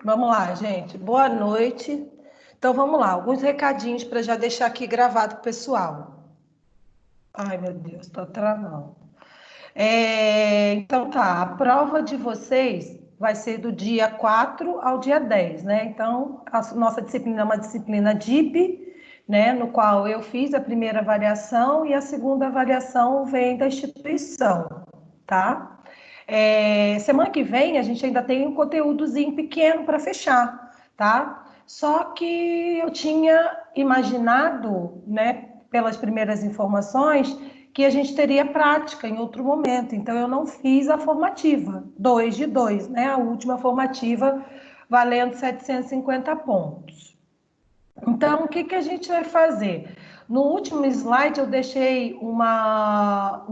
Vamos lá, gente. Boa noite. Então, vamos lá. Alguns recadinhos para já deixar aqui gravado para o pessoal. Ai, meu Deus, estou travando. Então, tá. A prova de vocês vai ser do dia 4 ao dia 10, né? Então, a nossa disciplina é uma disciplina DIP, né? No qual eu fiz a primeira avaliação e a segunda avaliação vem da instituição, tá? Semana que vem a gente ainda tem um conteúdozinho pequeno para fechar, tá? Só que eu tinha imaginado, né, pelas primeiras informações, que a gente teria prática em outro momento. Então, eu não fiz a formativa, 2 de 2, né? A última formativa valendo 750 pontos. Então, o que a gente vai fazer? No último slide, eu deixei uma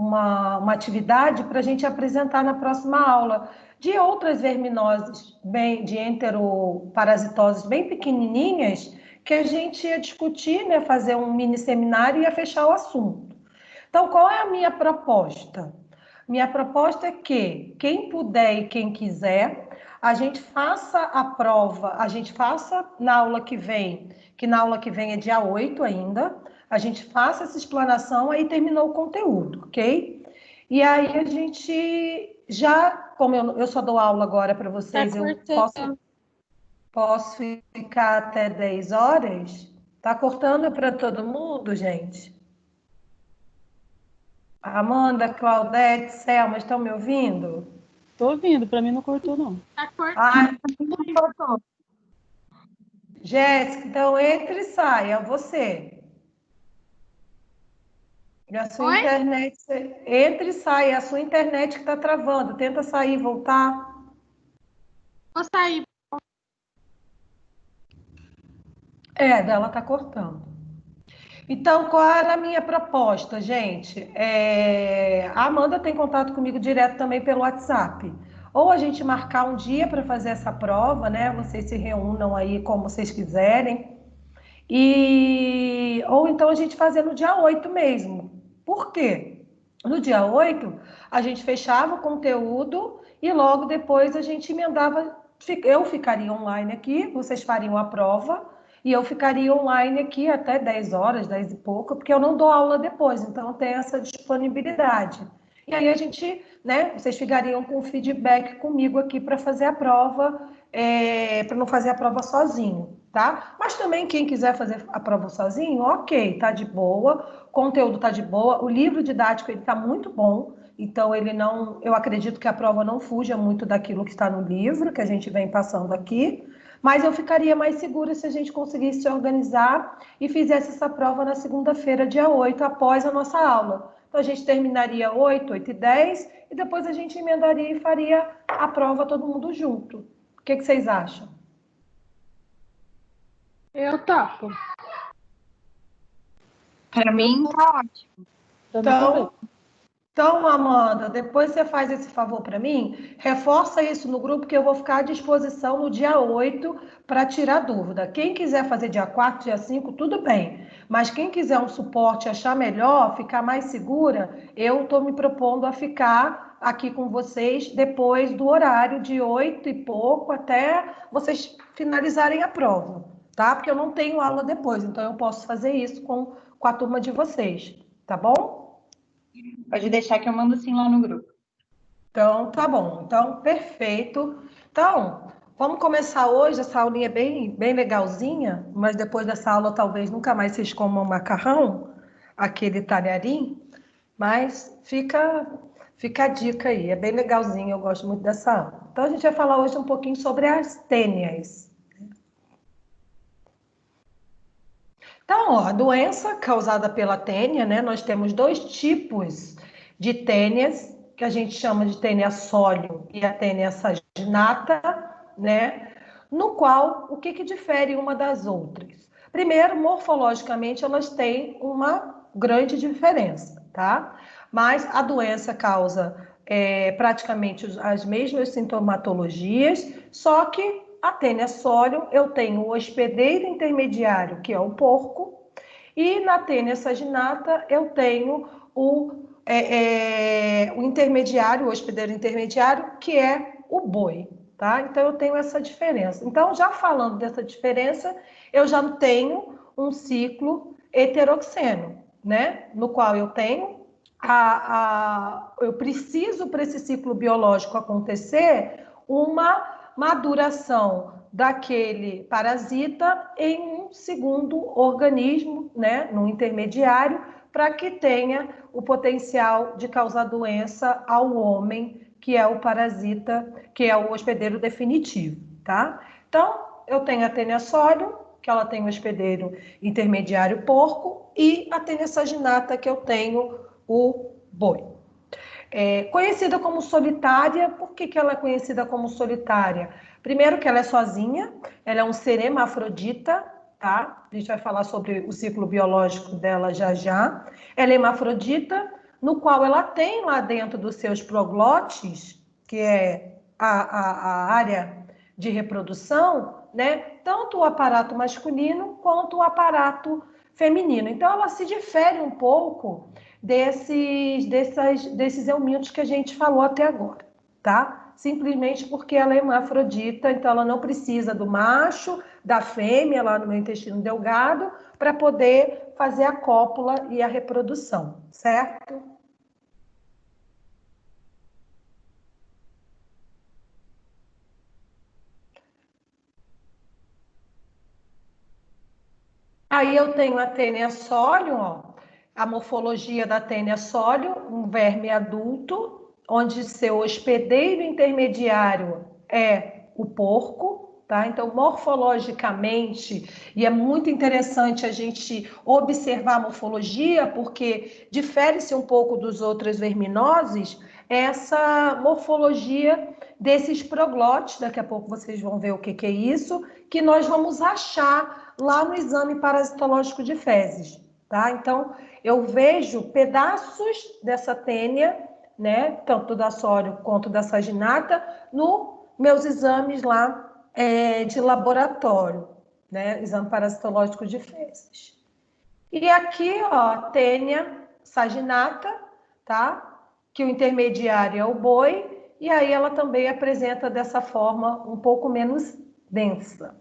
atividade para a gente apresentar na próxima aula de outras verminoses, de enteroparasitoses bem pequenininhas, que a gente ia discutir, né, fazer um mini seminário e ia fechar o assunto. Então, qual é a minha proposta? Minha proposta é que quem puder e quem quiser, a gente faça a prova, a gente faça na aula que vem, que na aula que vem é dia 8 ainda, a gente faça essa explanação, aí terminou o conteúdo, ok? E aí a gente já, como eu só dou aula agora para vocês, eu posso ficar até 10 horas? Tá cortando para todo mundo, gente? Amanda, Claudete, Selma, estão me ouvindo? Tô ouvindo, para mim não cortou, não. Tá cortando. Ah, Jéssica, então entre e saia, você. E a sua internet, entre e sai, a sua internet que está travando. Tenta sair, voltar. Vou sair. Dela está cortando. Então, qual era a minha proposta, gente? A Amanda tem contato comigo direto também pelo WhatsApp. Ou a gente marcar um dia para fazer essa prova, né? Vocês se reúnam aí como vocês quiserem. Ou então a gente fazer no dia 8 mesmo. Por quê? No dia 8, a gente fechava o conteúdo e logo depois a gente emendava. Eu ficaria online aqui, vocês fariam a prova e eu ficaria online aqui até 10 horas, 10 e pouco, porque eu não dou aula depois, então tem essa disponibilidade. E aí a gente, né, vocês ficariam com feedback comigo aqui para fazer a prova, para não fazer a prova sozinho, tá? Mas também quem quiser fazer a prova sozinho, ok, tá de boa, o conteúdo tá de boa, o livro didático ele tá muito bom, então ele não, eu acredito que a prova não fuja muito daquilo que está no livro, que a gente vem passando aqui, mas eu ficaria mais segura se a gente conseguisse se organizar e fizesse essa prova na segunda-feira, dia 8, após a nossa aula. Então, a gente terminaria 8, 8 e 10, e depois a gente emendaria e faria a prova todo mundo junto. O que vocês acham? Eu topo. Para mim, tá ótimo. Então, Amanda, depois você faz esse favor para mim, reforça isso no grupo que eu vou ficar à disposição no dia 8 para tirar dúvida. Quem quiser fazer dia 4, dia 5, tudo bem. Mas quem quiser um suporte, achar melhor, ficar mais segura, eu estou me propondo a ficar aqui com vocês depois do horário de 8 e pouco até vocês finalizarem a prova, tá? Porque eu não tenho aula depois, então eu posso fazer isso com a turma de vocês, tá bom? Pode deixar que eu mando sim lá no grupo. Então, tá bom. Então, perfeito. Então, vamos começar hoje. Essa aulinha é bem legalzinha, mas depois dessa aula talvez nunca mais vocês comam macarrão, aquele talharim, mas fica a dica aí. É bem legalzinho, eu gosto muito dessa aula. Então, a gente vai falar hoje um pouquinho sobre as tênias. Então, ó, a doença causada pela tênia, né? Nós temos dois tipos de tênias, que a gente chama de tênia sólio e a tênia saginata, né? No qual, o que difere uma das outras? Primeiro, morfologicamente, elas têm uma grande diferença, tá? Mas a doença causa praticamente as mesmas sintomatologias, só que a tênia sólio, eu tenho o hospedeiro intermediário, que é o porco, e na tênia saginata eu tenho o intermediário, o hospedeiro intermediário, que é o boi, tá? Então, eu tenho essa diferença. Então, já falando dessa diferença, eu já tenho um ciclo heteroxeno, né? No qual eu tenho eu preciso, para esse ciclo biológico acontecer, uma maduração daquele parasita em um segundo organismo, né, num intermediário, para que tenha o potencial de causar doença ao homem, que é o parasita, que é o hospedeiro definitivo, tá? Então, eu tenho a Taenia solium, que ela tem o hospedeiro intermediário porco, e a Taenia saginata, que eu tenho o boi. Conhecida como solitária, por que ela é conhecida como solitária? Primeiro que ela é sozinha, ela é um ser hermafrodita, tá? A gente vai falar sobre o ciclo biológico dela já já. Ela é hermafrodita, no qual ela tem lá dentro dos seus proglotes, que é a área de reprodução, né? Tanto o aparato masculino quanto o aparato feminino. Então, ela se difere um pouco desses eumintos que a gente falou até agora, tá? Simplesmente porque ela é hermafrodita, então ela não precisa do macho, da fêmea lá no meu intestino delgado, para poder fazer a cópula e a reprodução, certo? Aí eu tenho a Taenia solium, ó, a morfologia da Taenia solium, um verme adulto, onde seu hospedeiro intermediário é o porco, tá? Então, morfologicamente, e é muito interessante a gente observar a morfologia, porque difere-se um pouco dos outros verminoses, essa morfologia desses proglotes, daqui a pouco vocês vão ver o que é isso, que nós vamos achar lá no exame parasitológico de fezes, tá? Então, eu vejo pedaços dessa tênia, né, tanto da solium quanto da saginata, nos meus exames lá de laboratório, né, exame parasitológico de fezes. E aqui, ó, tênia saginata, tá? Que o intermediário é o boi, e aí ela também apresenta dessa forma um pouco menos densa.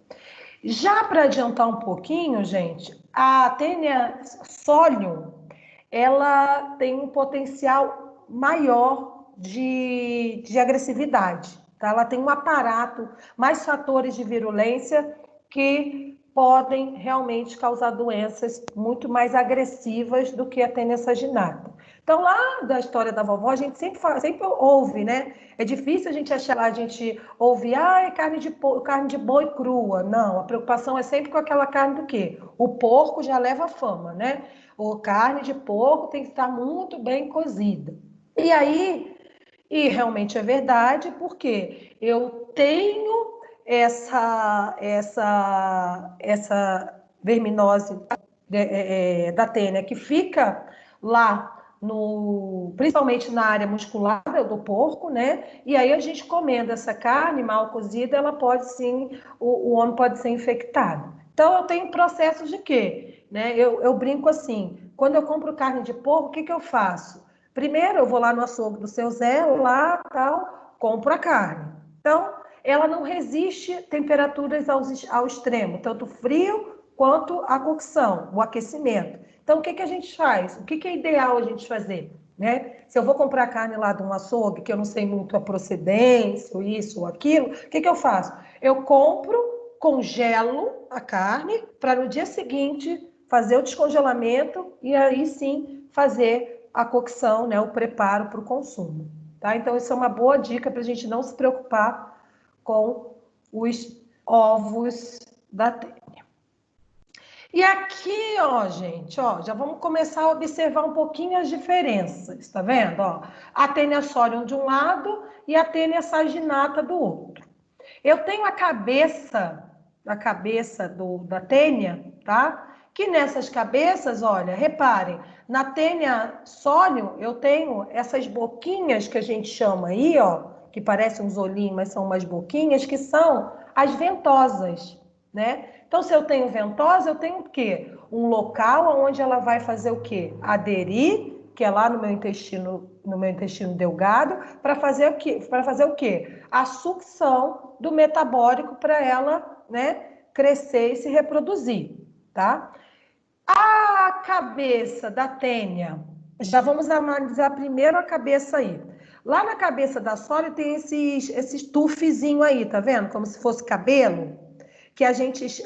Já para adiantar um pouquinho, gente, a Taenia solium, ela tem um potencial maior de agressividade, tá? Ela tem um aparato, mais fatores de virulência que podem realmente causar doenças muito mais agressivas do que a Taenia saginata. Então, lá da história da vovó, a gente sempre ouve, né? É difícil a gente achar lá, a gente ouve, é carne de boi crua. Não, a preocupação é sempre com aquela carne do quê? O porco já leva fama, né? O carne de porco tem que estar muito bem cozida. E aí, e realmente é verdade, porque eu tenho essa verminose da tênia que fica lá principalmente na área muscular do porco, né? E aí a gente comendo essa carne mal cozida, ela pode sim, o homem pode ser infectado. Então eu tenho processos de quê? Né? Eu brinco assim, quando eu compro carne de porco, o que eu faço? Primeiro eu vou lá no açougue do seu Zé, lá tal, compro a carne. Então ela não resiste temperaturas ao extremo, tanto frio quanto a cocção, o aquecimento. Então, o que a gente faz? O que é ideal a gente fazer? Né? Se eu vou comprar carne lá de um açougue, que eu não sei muito a procedência, ou isso ou aquilo, o que eu faço? Eu compro, congelo a carne, para no dia seguinte fazer o descongelamento e aí sim fazer a cocção, né? O preparo para o consumo. Tá? Então, isso é uma boa dica para a gente não se preocupar com os ovos da tênia. E aqui, ó, gente, ó, já vamos começar a observar um pouquinho as diferenças, tá vendo? Ó, a Taenia solium de um lado e a Taenia saginata do outro. Eu tenho a cabeça da tênia, tá? Que nessas cabeças, olha, reparem, na Taenia solium eu tenho essas boquinhas que a gente chama aí, ó, que parecem uns olhinhos, mas são umas boquinhas, que são as ventosas, né? Então, se eu tenho ventosa, eu tenho o quê? Um local onde ela vai fazer o quê? Aderir, que é lá no meu intestino delgado, para fazer o quê? A sucção do metabólico para ela, né, crescer e se reproduzir, tá? A cabeça da tênia, já vamos analisar primeiro a cabeça aí. Lá na cabeça da Sólio tem esses tufezinho aí, tá vendo? Como se fosse cabelo, que a gente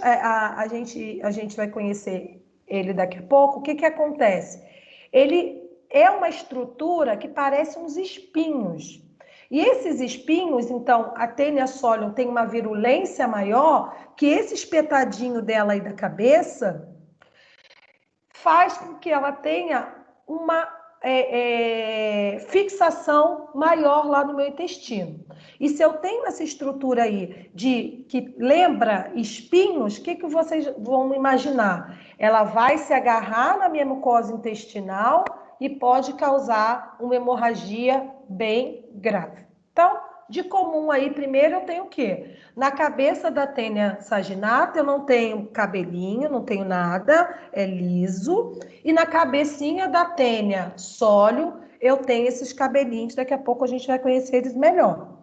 vai conhecer ele daqui a pouco. O que que acontece? Ele é uma estrutura que parece uns espinhos. E esses espinhos, então, a tênia Solium tem uma virulência maior, que esse espetadinho dela aí da cabeça faz com que ela tenha uma fixação maior lá no meu intestino. E se eu tenho essa estrutura aí que lembra espinhos, o que que vocês vão imaginar? Ela vai se agarrar na minha mucosa intestinal e pode causar uma hemorragia bem grave. Então, de comum aí, primeiro eu tenho o quê? Na cabeça da tênia saginata eu não tenho cabelinho, não tenho nada, é liso. E na cabecinha da tênia Solium eu tenho esses cabelinhos, daqui a pouco a gente vai conhecer eles melhor.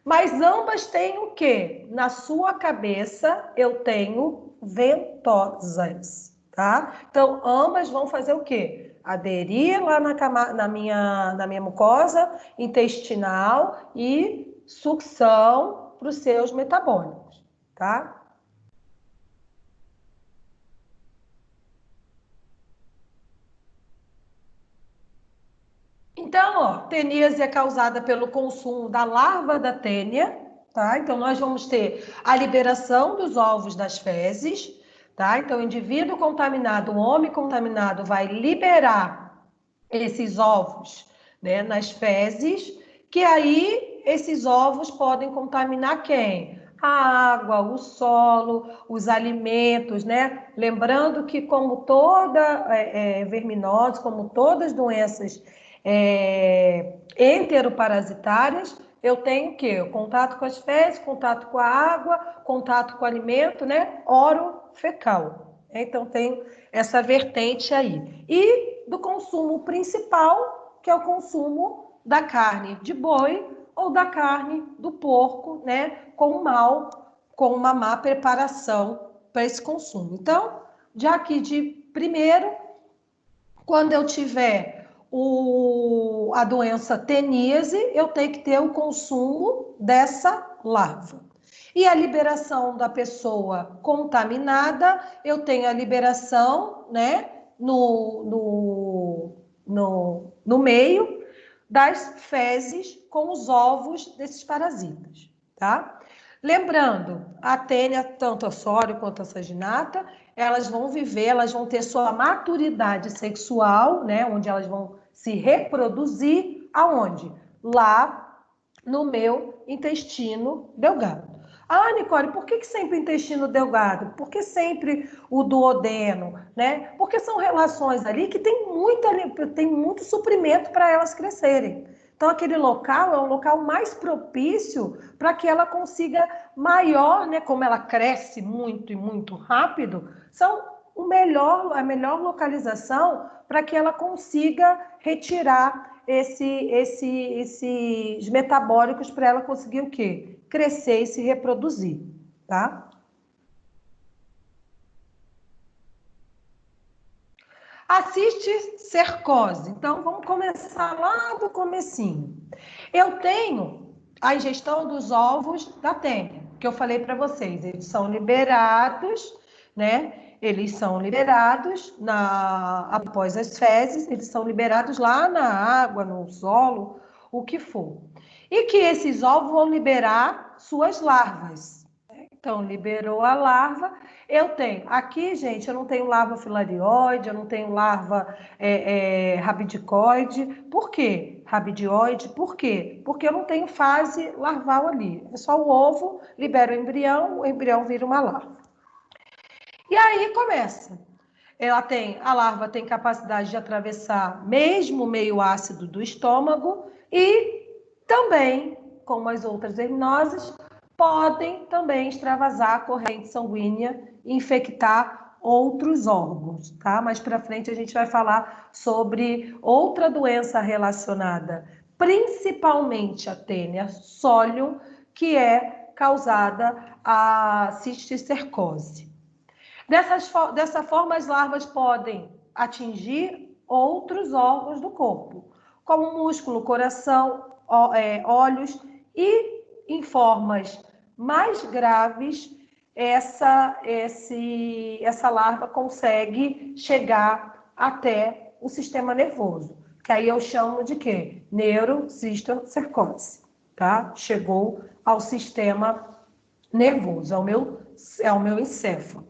Mas ambas têm o quê? Na sua cabeça eu tenho ventosas, tá? Então, ambas vão fazer o quê? Aderir lá na minha mucosa intestinal e sucção para os seus metabólicos, tá? Então, ó, teníase é causada pelo consumo da larva da tênia, tá? Então, nós vamos ter a liberação dos ovos das fezes, tá? Então, o indivíduo contaminado, o homem contaminado, vai liberar esses ovos, né, nas fezes, que aí esses ovos podem contaminar quem? A água, o solo, os alimentos, né? Lembrando que, como toda verminose, como todas doenças enteroparasitárias, eu tenho o quê? O contato com as fezes, contato com a água, contato com o alimento, né? Orofecal. Então, tem essa vertente aí. E do consumo principal, que é o consumo da carne de boi ou da carne do porco, né? Com uma má preparação para esse consumo. Então, já aqui de primeiro, quando eu tiver a doença teníase, eu tenho que ter o consumo dessa larva. E a liberação da pessoa contaminada, eu tenho a liberação, né, no meio das fezes com os ovos desses parasitas, tá? Lembrando, a tênia, tanto a Sólio quanto a saginata, elas vão viver, elas vão ter sua maturidade sexual, né, onde elas vão se reproduzir, aonde? Lá no meu intestino delgado. Ah, Nicole, por que sempre o intestino delgado? Por que sempre o duodeno, né? Porque são relações ali que tem muito suprimento para elas crescerem. Então, aquele local é um local mais propício para que ela consiga maior, né? Como ela cresce muito e muito rápido, são a melhor localização para que ela consiga retirar esses metabólicos para ela conseguir o quê? Crescer e se reproduzir, tá? A cisticercose. Então, vamos começar lá do comecinho. Eu tenho a ingestão dos ovos da tênia, que eu falei para vocês. Eles são liberados, né? Eles são liberados após as fezes, eles são liberados lá na água, no solo, o que for. E que esses ovos vão liberar suas larvas. Então, liberou a larva. Eu tenho, aqui, gente, eu não tenho larva filarioide, eu não tenho larva rabidicoide. Por quê? Rabidioide, por quê? Porque eu não tenho fase larval ali. É só o ovo, libera o embrião vira uma larva. E aí começa. A larva tem capacidade de atravessar mesmo o meio ácido do estômago e também, como as outras verminoses, podem também extravasar a corrente sanguínea e infectar outros órgãos, tá? Mais para frente a gente vai falar sobre outra doença relacionada, principalmente a tênia Solium, que é causada a cisticercose. Dessa forma, as larvas podem atingir outros órgãos do corpo, como músculo, coração, olhos, e em formas mais graves, essa larva consegue chegar até o sistema nervoso, que aí eu chamo de quê? Neurocistocercose, tá? Chegou ao sistema nervoso, ao meu encéfalo.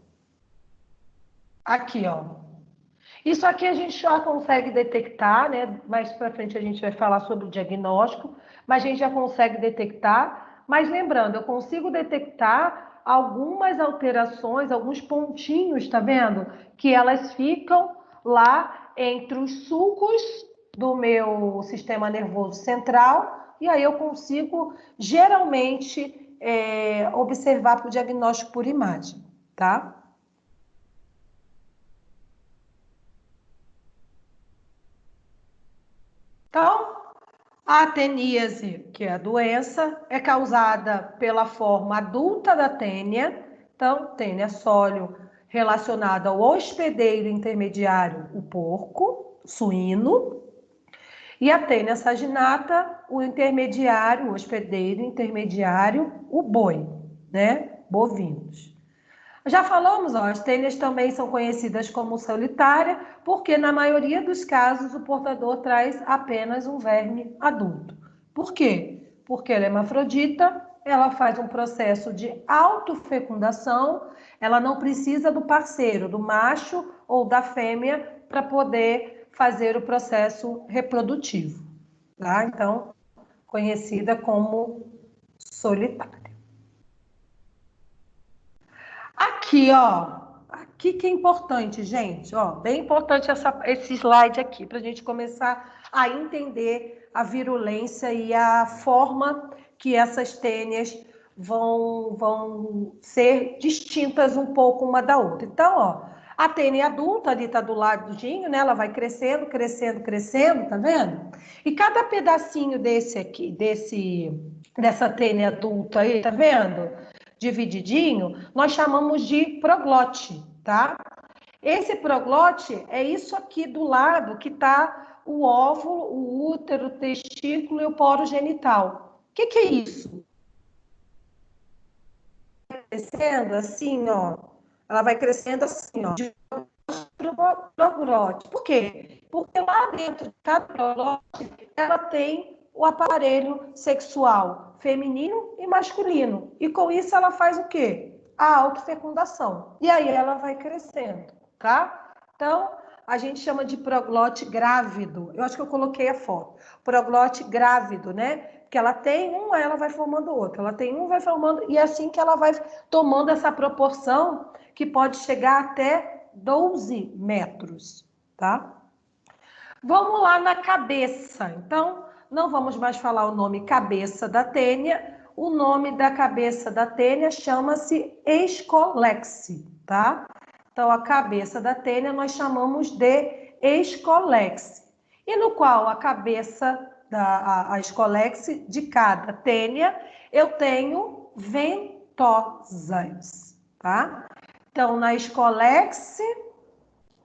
Aqui, ó. Isso aqui a gente já consegue detectar, né? Mais para frente a gente vai falar sobre o diagnóstico, mas a gente já consegue detectar. Mas lembrando, eu consigo detectar algumas alterações, alguns pontinhos, tá vendo? Que elas ficam lá entre os sulcos do meu sistema nervoso central, e aí eu consigo, geralmente, observar para o diagnóstico por imagem, tá? Então, a ateníase, que é a doença, é causada pela forma adulta da tênia. Então, tênia sólio relacionada ao hospedeiro intermediário, o porco, suíno, e a tênia saginata, o intermediário, o hospedeiro intermediário, o boi, né? Bovinos. Já falamos, ó, as tênias também são conhecidas como solitária, porque na maioria dos casos o portador traz apenas um verme adulto. Por quê? Porque ela é hermafrodita, ela faz um processo de autofecundação, ela não precisa do parceiro, do macho ou da fêmea, para poder fazer o processo reprodutivo, tá? Então, conhecida como solitária. Aqui, ó. Aqui que é importante, gente. Ó, bem importante esse slide aqui, para a gente começar a entender a virulência e a forma que essas tênias vão ser distintas um pouco uma da outra. Então, ó, a tênia adulta ali está do ladinho, né? Ela vai crescendo, crescendo, crescendo, tá vendo? E cada pedacinho desse aqui, dessa tênia adulta aí, tá vendo? Divididinho, nós chamamos de proglote, tá? Esse proglote é isso aqui do lado que tá o óvulo, o útero, o testículo e o poro genital. O que é isso? Crescendo assim, ó. Ela vai crescendo assim, ó. De proglote. Por quê? Porque lá dentro de cada proglote, ela tem o aparelho sexual feminino e masculino. E com isso ela faz o quê? A autofecundação. E aí ela vai crescendo, tá? Então, a gente chama de proglote grávido. Eu acho que eu coloquei a foto. Proglote grávido, né? Porque ela tem um, ela vai formando outro. Ela tem um, vai formando... E é assim que ela vai tomando essa proporção que pode chegar até 12 metros, tá? Vamos lá na cabeça. Então, não vamos mais falar o nome cabeça da tênia. O nome da cabeça da tênia chama-se escolexe, tá? Então, a cabeça da tênia nós chamamos de escolexe. E no qual a cabeça a escolexe de cada tênia, eu tenho ventosas, tá? Então, na escolexe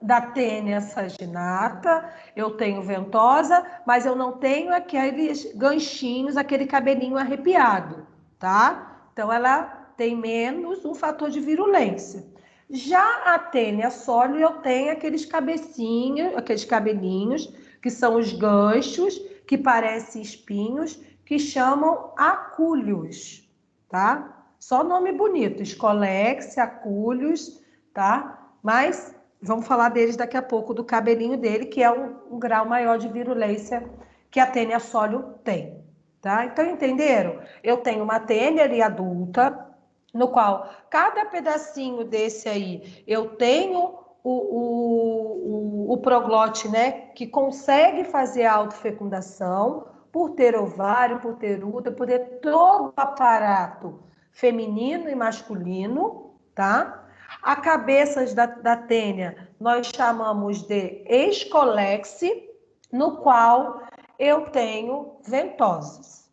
da tênia saginata, eu tenho ventosa, mas eu não tenho aqueles ganchinhos, aquele cabelinho arrepiado, tá? Então, ela tem menos um fator de virulência. Já a tênia sólio, eu tenho aqueles cabecinhos, aqueles cabelinhos, que são os ganchos, que parecem espinhos, que chamam acúlios, tá? Só nome bonito, escolex, acúlios, tá? Mas vamos falar deles daqui a pouco, do cabelinho dele, que é um grau maior de virulência que a tênia sólio tem, tá? Então, entenderam? Eu tenho uma tênia ali adulta, no qual cada pedacinho desse aí, eu tenho o proglote, né, que consegue fazer a autofecundação, por ter ovário, por ter útero, por ter todo o aparato feminino e masculino, tá? A cabeça da tênia nós chamamos de escolexe, no qual eu tenho ventosas.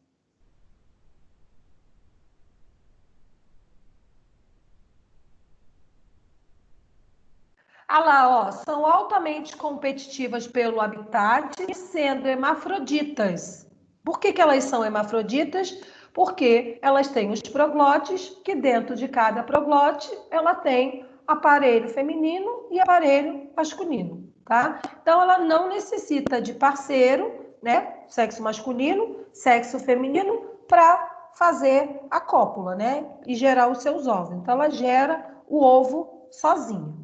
Ah lá, ó, são altamente competitivas pelo habitat, sendo hermafroditas. Por que que elas são hermafroditas? Porque elas têm os proglotes, que dentro de cada proglote ela tem aparelho feminino e aparelho masculino, tá? Então ela não necessita de parceiro, né? Sexo masculino, sexo feminino, para fazer a cópula, né? E gerar os seus ovos. Então ela gera o ovo sozinha.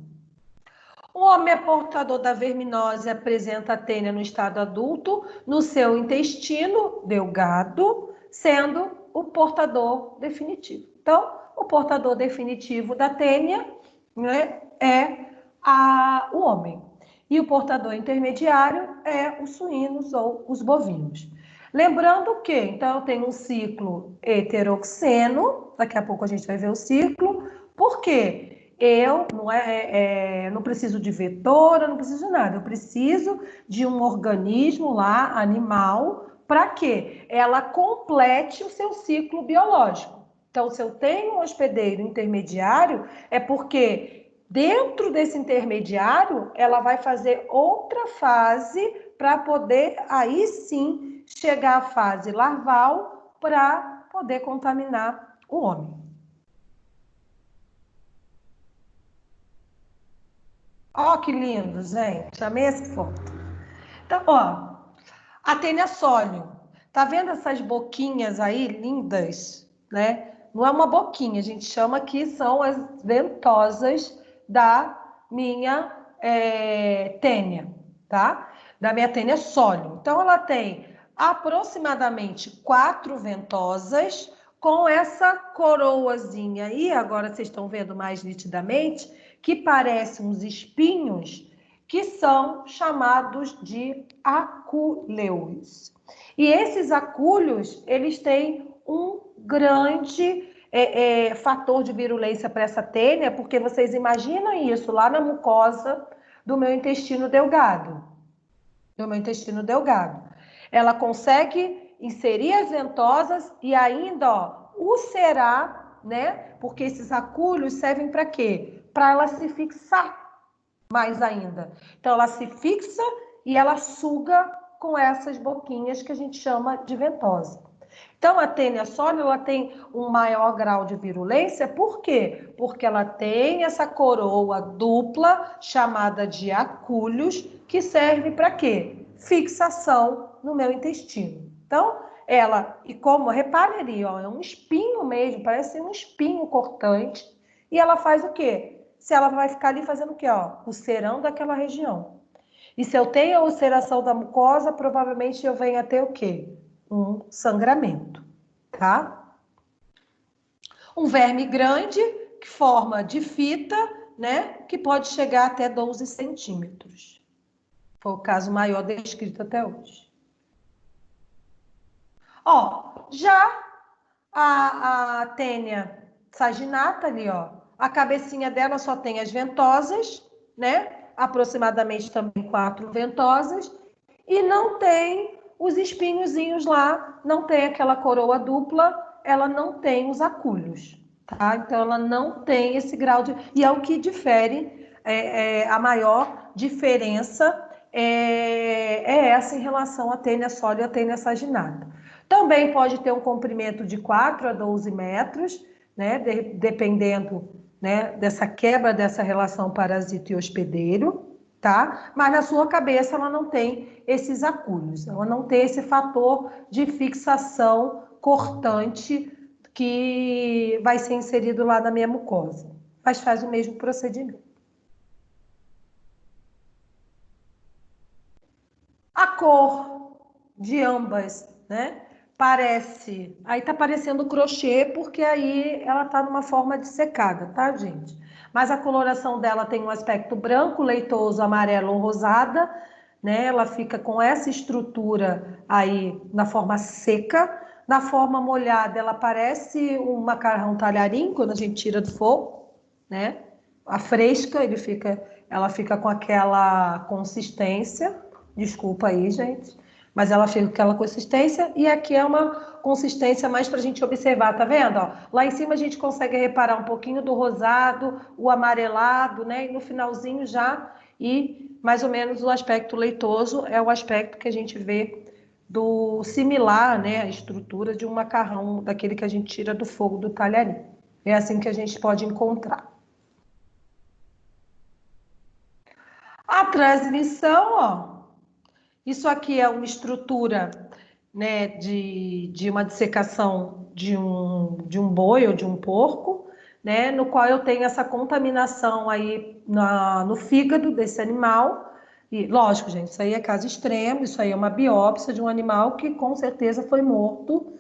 O homem é portador da verminose e apresenta a tênia no estado adulto, no seu intestino delgado, sendo o portador definitivo. Então, o portador definitivo da tênia, né, é o homem. E o portador intermediário é os suínos ou os bovinos. Lembrando que, então, eu tenho um ciclo heteroxeno, daqui a pouco a gente vai ver o ciclo, por quê? Eu não preciso de vetor, eu não preciso de nada. Eu preciso de um organismo lá, animal, para que ela complete o seu ciclo biológico. Então, se eu tenho um hospedeiro intermediário, é porque dentro desse intermediário, ela vai fazer outra fase para poder, aí sim, chegar à fase larval para poder contaminar o homem. Ó, que lindo, gente. Amei essa foto. Então, ó, a tênia sólio. Tá vendo essas boquinhas aí lindas, né? Não é uma boquinha, a gente chama que são as ventosas da minha tênia, tá? Da minha tênia sólio. Então, ela tem aproximadamente 4 ventosas com essa coroazinha aí, agora vocês estão vendo mais nitidamente, que parecem uns espinhos, que são chamados de acúleos. E esses acúleos, eles têm um grande fator de virulência para essa tênia, porque vocês imaginam isso lá na mucosa do meu intestino delgado. Ela consegue inserir as ventosas e ainda, ó, ulcerar, né? Porque esses acúleos servem para quê? Para ela se fixar mais ainda. Então, ela se fixa e ela suga com essas boquinhas que a gente chama de ventosa. Então, a tênia sólida, ela tem um maior grau de virulência, por quê? Porque ela tem essa coroa dupla, chamada de acúleos, que serve para quê? Fixação no meu intestino. Então, ela, e como, repare ali, ó, é um espinho mesmo, parece um espinho cortante, e ela faz o quê? Se ela vai ficar ali fazendo o quê? Ó, ulcerando aquela região. E se eu tenho a ulceração da mucosa, provavelmente eu venho a ter o quê? Um sangramento, tá? Um verme grande, que forma de fita, né? Que pode chegar até 12 centímetros. Foi o caso maior descrito até hoje. Ó, já a tênia saginata ali, ó, a cabecinha dela só tem as ventosas, né? Aproximadamente também 4 ventosas, e não tem os espinhozinhos lá, não tem aquela coroa dupla, ela não tem os acúleos, tá? Então, ela não tem esse grau de... E é o que difere, a maior diferença é essa em relação à tênia sólida e à tênia saginata. Também pode ter um comprimento de 4 a 12 metros, né? Dependendo, né, dessa quebra dessa relação parasita e hospedeiro, tá? Mas na sua cabeça ela não tem esses acúleos, ela não tem esse fator de fixação cortante que vai ser inserido lá na minha mucosa, mas faz o mesmo procedimento. A cor de ambas, né? Parece, aí tá parecendo crochê, porque aí ela tá numa forma de secada, tá, gente? Mas a coloração dela tem um aspecto branco, leitoso, amarelo ou rosada, né? Ela fica com essa estrutura aí na forma seca. Na forma molhada, ela parece um macarrão talharim, quando a gente tira do fogo, né? A fresca, ela fica com aquela consistência. Desculpa aí, gente. mas ela fica com aquela consistência, e aqui é uma consistência mais para a gente observar, tá vendo? Ó, lá em cima a gente consegue reparar um pouquinho do rosado, o amarelado, né? E no finalzinho já, e mais ou menos o aspecto leitoso é o aspecto que a gente vê do similar, né? A estrutura de um macarrão, daquele que a gente tira do fogo do talharim. É assim que a gente pode encontrar. A transmissão, ó, isso aqui é uma estrutura, né, de uma dissecação de um boi ou de um porco, né, no qual eu tenho essa contaminação aí no fígado desse animal. E, lógico, gente, isso aí é caso extremo, isso aí é uma biópsia de um animal que com certeza foi morto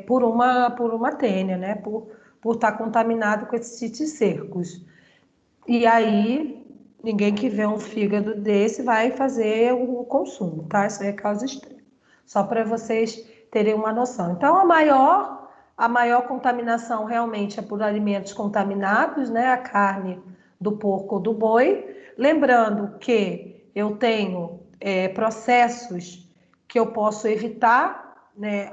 por uma tênia, né, por estar contaminado com esses cisticercos. E aí, ninguém que vê um fígado desse vai fazer o consumo, tá? Isso aí é caso extremo. Só para vocês terem uma noção. Então, a maior contaminação realmente é por alimentos contaminados, né? A carne do porco ou do boi. Lembrando que eu tenho processos que eu posso evitar, né?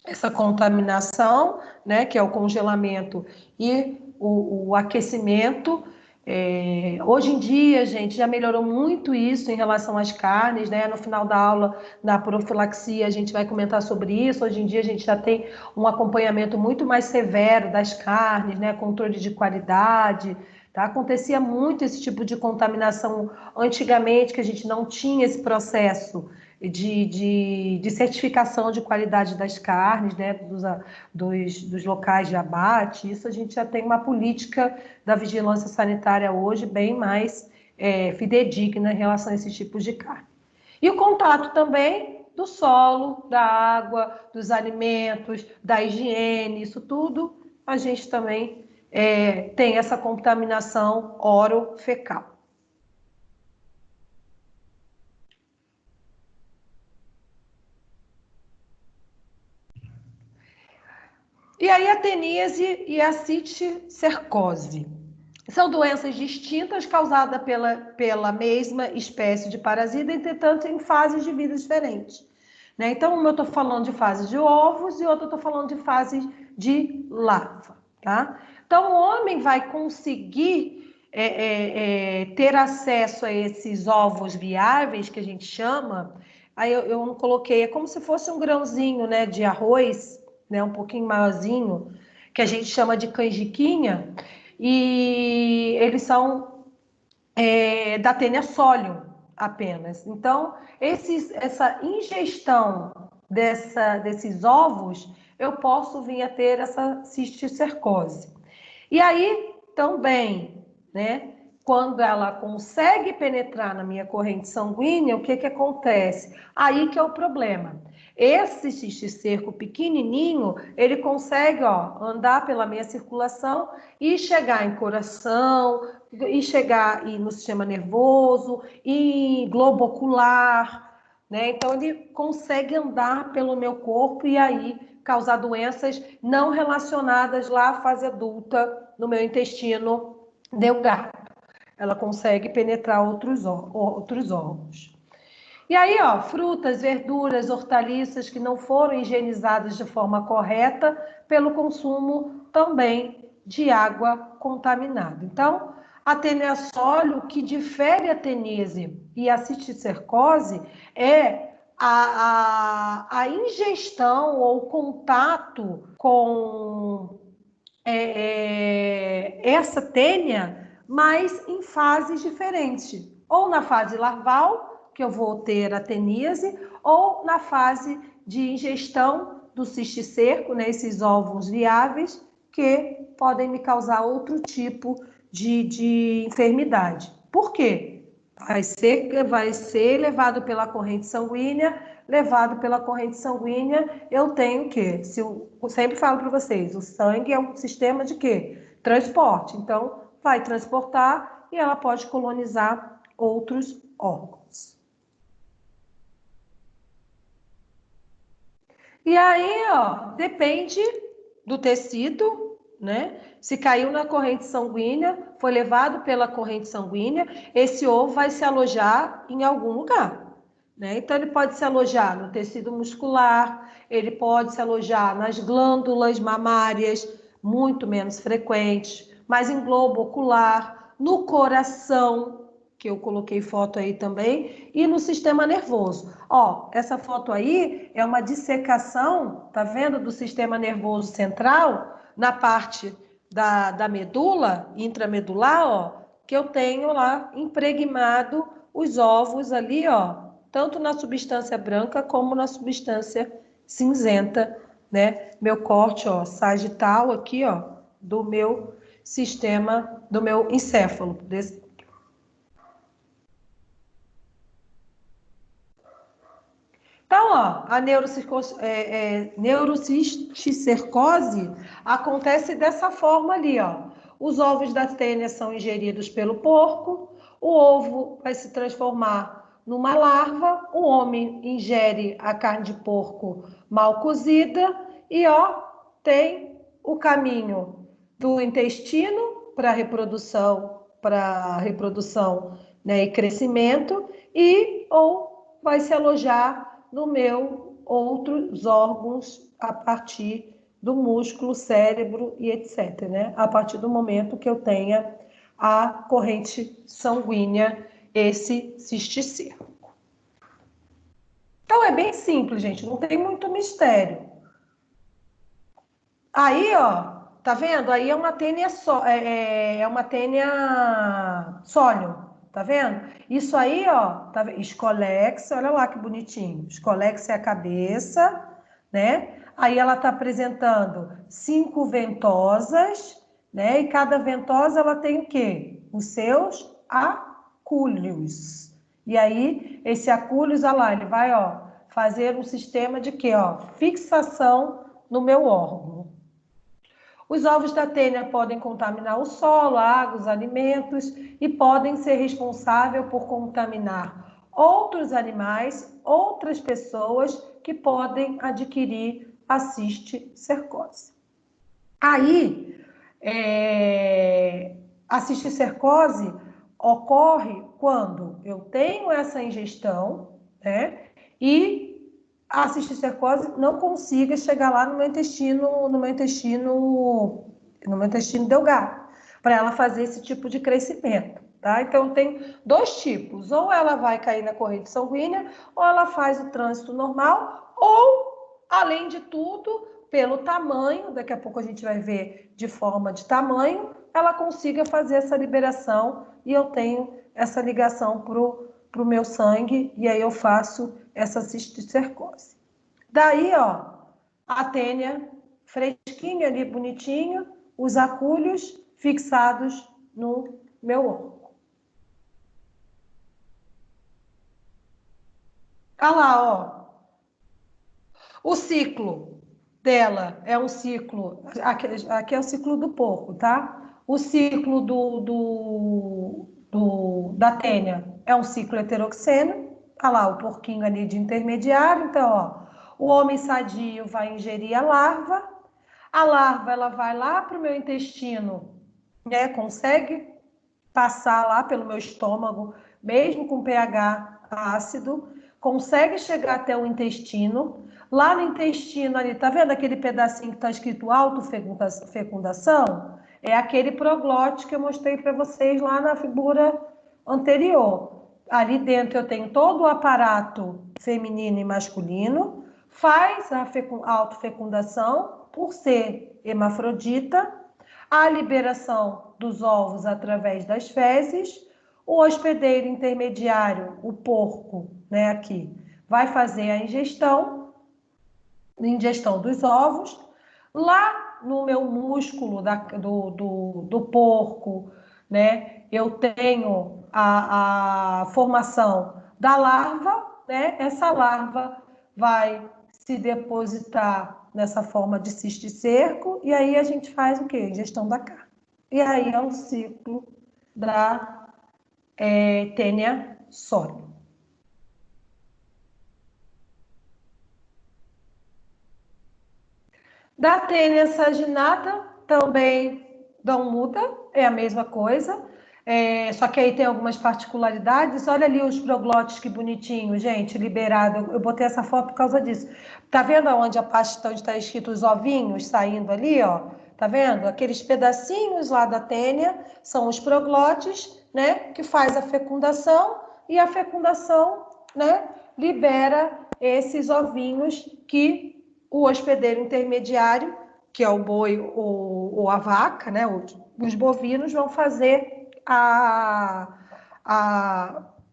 Essa contaminação, né, que é o congelamento e o aquecimento. Hoje em dia, gente, já melhorou muito isso em relação às carnes, né? No final da aula, na profilaxia, a gente vai comentar sobre isso. Hoje em dia, a gente já tem um acompanhamento muito mais severo das carnes, né? Controle de qualidade, tá? Acontecia muito esse tipo de contaminação antigamente, que a gente não tinha esse processo de certificação de qualidade das carnes, né, dos locais de abate. Isso a gente já tem uma política da vigilância sanitária hoje bem mais fidedigna em relação a esses tipos de carne. E o contato também do solo, da água, dos alimentos, da higiene, isso tudo a gente também tem essa contaminação orofecal. E aí a teníase e a cisticercose. São doenças distintas causadas pela mesma espécie de parasita, entretanto, em fases de vida diferentes. Né? Então, uma eu estou falando de fase de ovos e outra eu estou falando de fase de larva. Tá? Então, o homem vai conseguir ter acesso a esses ovos viáveis, que a gente chama, aí eu não coloquei, é como se fosse um grãozinho, né, de arroz, né, um pouquinho maiorzinho, que a gente chama de canjiquinha, e eles são da tênia solium apenas. Então, essa ingestão desses ovos, eu posso vir a ter essa cisticercose. E aí, também, né, quando ela consegue penetrar na minha corrente sanguínea, o que acontece? Aí que é o problema. Esse cisticerco pequenininho, ele consegue, ó, andar pela minha circulação e chegar em coração, e chegar no sistema nervoso, em globo ocular, né? Então, ele consegue andar pelo meu corpo e aí causar doenças não relacionadas lá à fase adulta no meu intestino delgado. Ela consegue penetrar outros órgãos. E aí, ó, frutas, verduras, hortaliças que não foram higienizadas de forma correta pelo consumo também de água contaminada. Então, a teneassólio, o que difere a teníase e a cisticercose é a ingestão ou contato com essa tênia, mas em fases diferentes. Ou na fase larval, que eu vou ter a teníase, ou na fase de ingestão do cisticerco, né, esses ovos viáveis, que podem me causar outro tipo de enfermidade. Por quê? Vai ser levado pela corrente sanguínea, eu tenho que, eu sempre falo para vocês, o sangue é um sistema de quê? Transporte. Então, vai transportar e ela pode colonizar outros órgãos. E aí, ó, depende do tecido, né? Se caiu na corrente sanguínea, foi levado pela corrente sanguínea, esse ovo vai se alojar em algum lugar, né? Então, ele pode se alojar no tecido muscular, ele pode se alojar nas glândulas mamárias, muito menos frequentes, mas em globo ocular, no coração, que eu coloquei foto aí também, e no sistema nervoso. Ó, essa foto aí é uma dissecação, tá vendo, do sistema nervoso central, na parte da medula, intramedular, ó, que eu tenho lá impregnado os ovos ali, ó, tanto na substância branca como na substância cinzenta, né? Meu corte, ó, sagital aqui, ó, do meu sistema, do meu encéfalo. Então, ó, a neurocisticercose acontece dessa forma ali, ó. Os ovos da tênia são ingeridos pelo porco, o ovo vai se transformar numa larva, o homem ingere a carne de porco mal cozida e, ó, tem o caminho do intestino para reprodução, né, e crescimento, e ou vai se alojar no meu outros órgãos a partir do músculo, cérebro e etc, né? A partir do momento que eu tenha a corrente sanguínea, esse cisticerco. Então, é bem simples, gente, não tem muito mistério. Aí, ó, tá vendo? Aí é uma tênia é uma tênia sólio, tá vendo? Isso aí, ó, tá vendo? Escolex, olha lá que bonitinho. Escolex é a cabeça, né? Aí ela tá apresentando 5 ventosas, né? E cada ventosa ela tem o quê? Os seus acúlios. E aí, esse acúlios, olha lá, ele vai, ó, fazer um sistema de quê, ó? Fixação no meu órgão. Os ovos da tênia podem contaminar o solo, a água, os alimentos e podem ser responsáveis por contaminar outros animais, outras pessoas que podem adquirir a cisticercose. Aí, a cisticercose ocorre quando eu tenho essa ingestão, né? E a cisticercose não consiga chegar lá no meu intestino delgado, para ela fazer esse tipo de crescimento, tá? Então, tem 2 tipos, ou ela vai cair na corrente sanguínea, ou ela faz o trânsito normal, ou, além de tudo, pelo tamanho, daqui a pouco a gente vai ver de forma de tamanho, ela consiga fazer essa liberação e eu tenho essa ligação para o meu sangue, e aí eu faço essa cisticercose. Daí, ó, a tênia fresquinha ali, bonitinho, os acúlios fixados no meu órgão. Olha lá, ó. O ciclo dela é um ciclo, aqui é o ciclo do porco, tá? O ciclo da tênia é um ciclo heteroxeno. Olha lá, o porquinho ali de intermediário. Então, ó, o homem sadio vai ingerir a larva ela vai lá para o meu intestino, né? Consegue passar lá pelo meu estômago, mesmo com pH ácido, consegue chegar até o intestino. Lá no intestino ali, tá vendo aquele pedacinho que está escrito autofecundação? É aquele proglótide que eu mostrei para vocês lá na figura anterior. Ali dentro eu tenho todo o aparato feminino e masculino, faz a autofecundação por ser hermafrodita, a liberação dos ovos através das fezes, o hospedeiro intermediário, o porco, né, aqui, vai fazer a ingestão dos ovos. Lá no meu músculo do porco, né, eu tenho a formação da larva, né? Essa larva vai se depositar nessa forma de cisticerco, e aí a gente faz o quê? Ingestão da carne. E aí é o ciclo da tênia sólida. Da tênia saginata também não muda, é a mesma coisa. Só que aí tem algumas particularidades. Olha ali os proglotes, que bonitinho, gente, liberado. Eu botei essa foto por causa disso. Tá vendo onde a parte onde está escrito os ovinhos saindo ali, ó? Tá vendo? Aqueles pedacinhos lá da tênia são os proglotes, né? Que faz a fecundação, e a fecundação, né? Libera esses ovinhos que o hospedeiro intermediário, que é o boi ou a vaca, né? Os bovinos vão fazer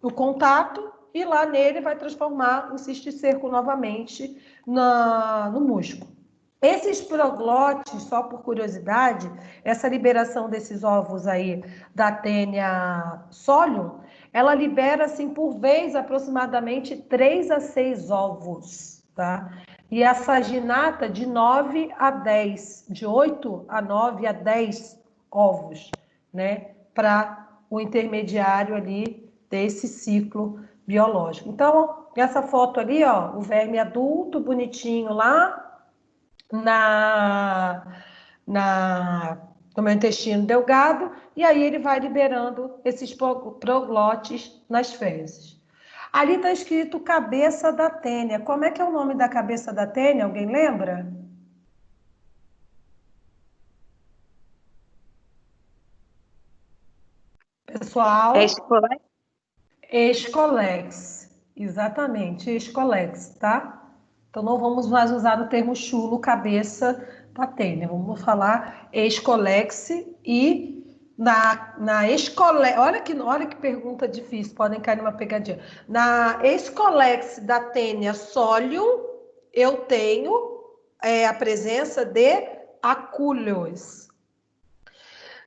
o contato, e lá nele vai transformar o cisticerco novamente no músculo. Esses proglotes, só por curiosidade, essa liberação desses ovos aí da tênia solium, ela libera, assim, por vez, aproximadamente 3 a 6 ovos, tá? E a saginata de 9 a 10, de 8 a 9 a 10 ovos, né? Para o intermediário ali desse ciclo biológico. Então, essa foto ali, ó, o verme adulto, bonitinho lá, no meu intestino delgado, e aí ele vai liberando esses proglotes nas fezes. Ali está escrito cabeça da tênia. Como é que é o nome da cabeça da tênia? Alguém lembra? Pessoal? Escolex. Exatamente, escolex, tá? Então não vamos mais usar o termo chulo, cabeça da tênia. Vamos falar escolex. E na escolex, olha que pergunta difícil, podem cair numa pegadinha. Na escolex da tênia solium, eu tenho a presença de acúleos.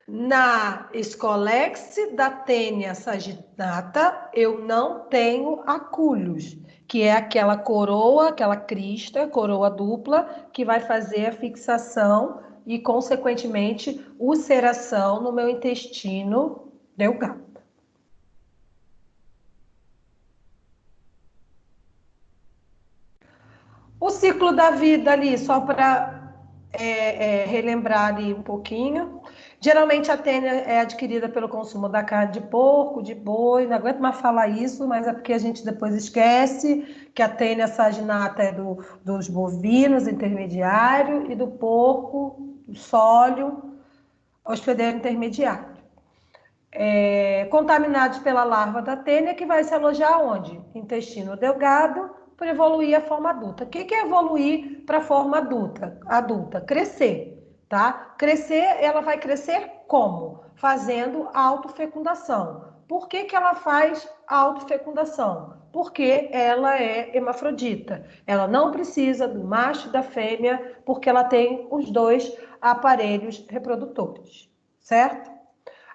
Na escolex da tênia saginata, eu não tenho acúleos, que é aquela coroa, aquela crista, coroa dupla, que vai fazer a fixação e, consequentemente, ulceração no meu intestino delgado. O ciclo da vida ali, só para relembrar ali um pouquinho. Geralmente a tênia é adquirida pelo consumo da carne de porco, de boi, não aguento mais falar isso, mas é porque a gente depois esquece que a tênia saginata é dos bovinos intermediário e do porco, sólio, hospedeiro intermediário. Contaminados pela larva da tênia, que vai se alojar onde? Intestino delgado, para evoluir a forma adulta. O que é evoluir para a forma adulta? Crescer, tá? Crescer, ela vai crescer como? Fazendo autofecundação. Por que ela faz autofecundação? Porque ela é hermafrodita. Ela não precisa do macho e da fêmea, porque ela tem os dois aparelhos reprodutores, certo?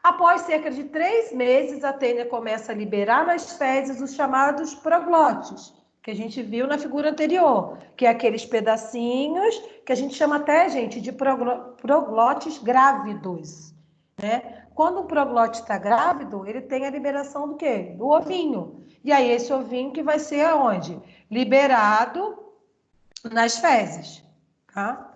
Após cerca de 3 meses, a tênia começa a liberar nas fezes os chamados proglotes, que a gente viu na figura anterior, que é aqueles pedacinhos que a gente chama até, gente, de proglotes grávidos, né? Quando o proglote está grávido, ele tem a liberação do quê? Do ovinho. E aí esse ovinho que vai ser aonde? Liberado nas fezes, tá?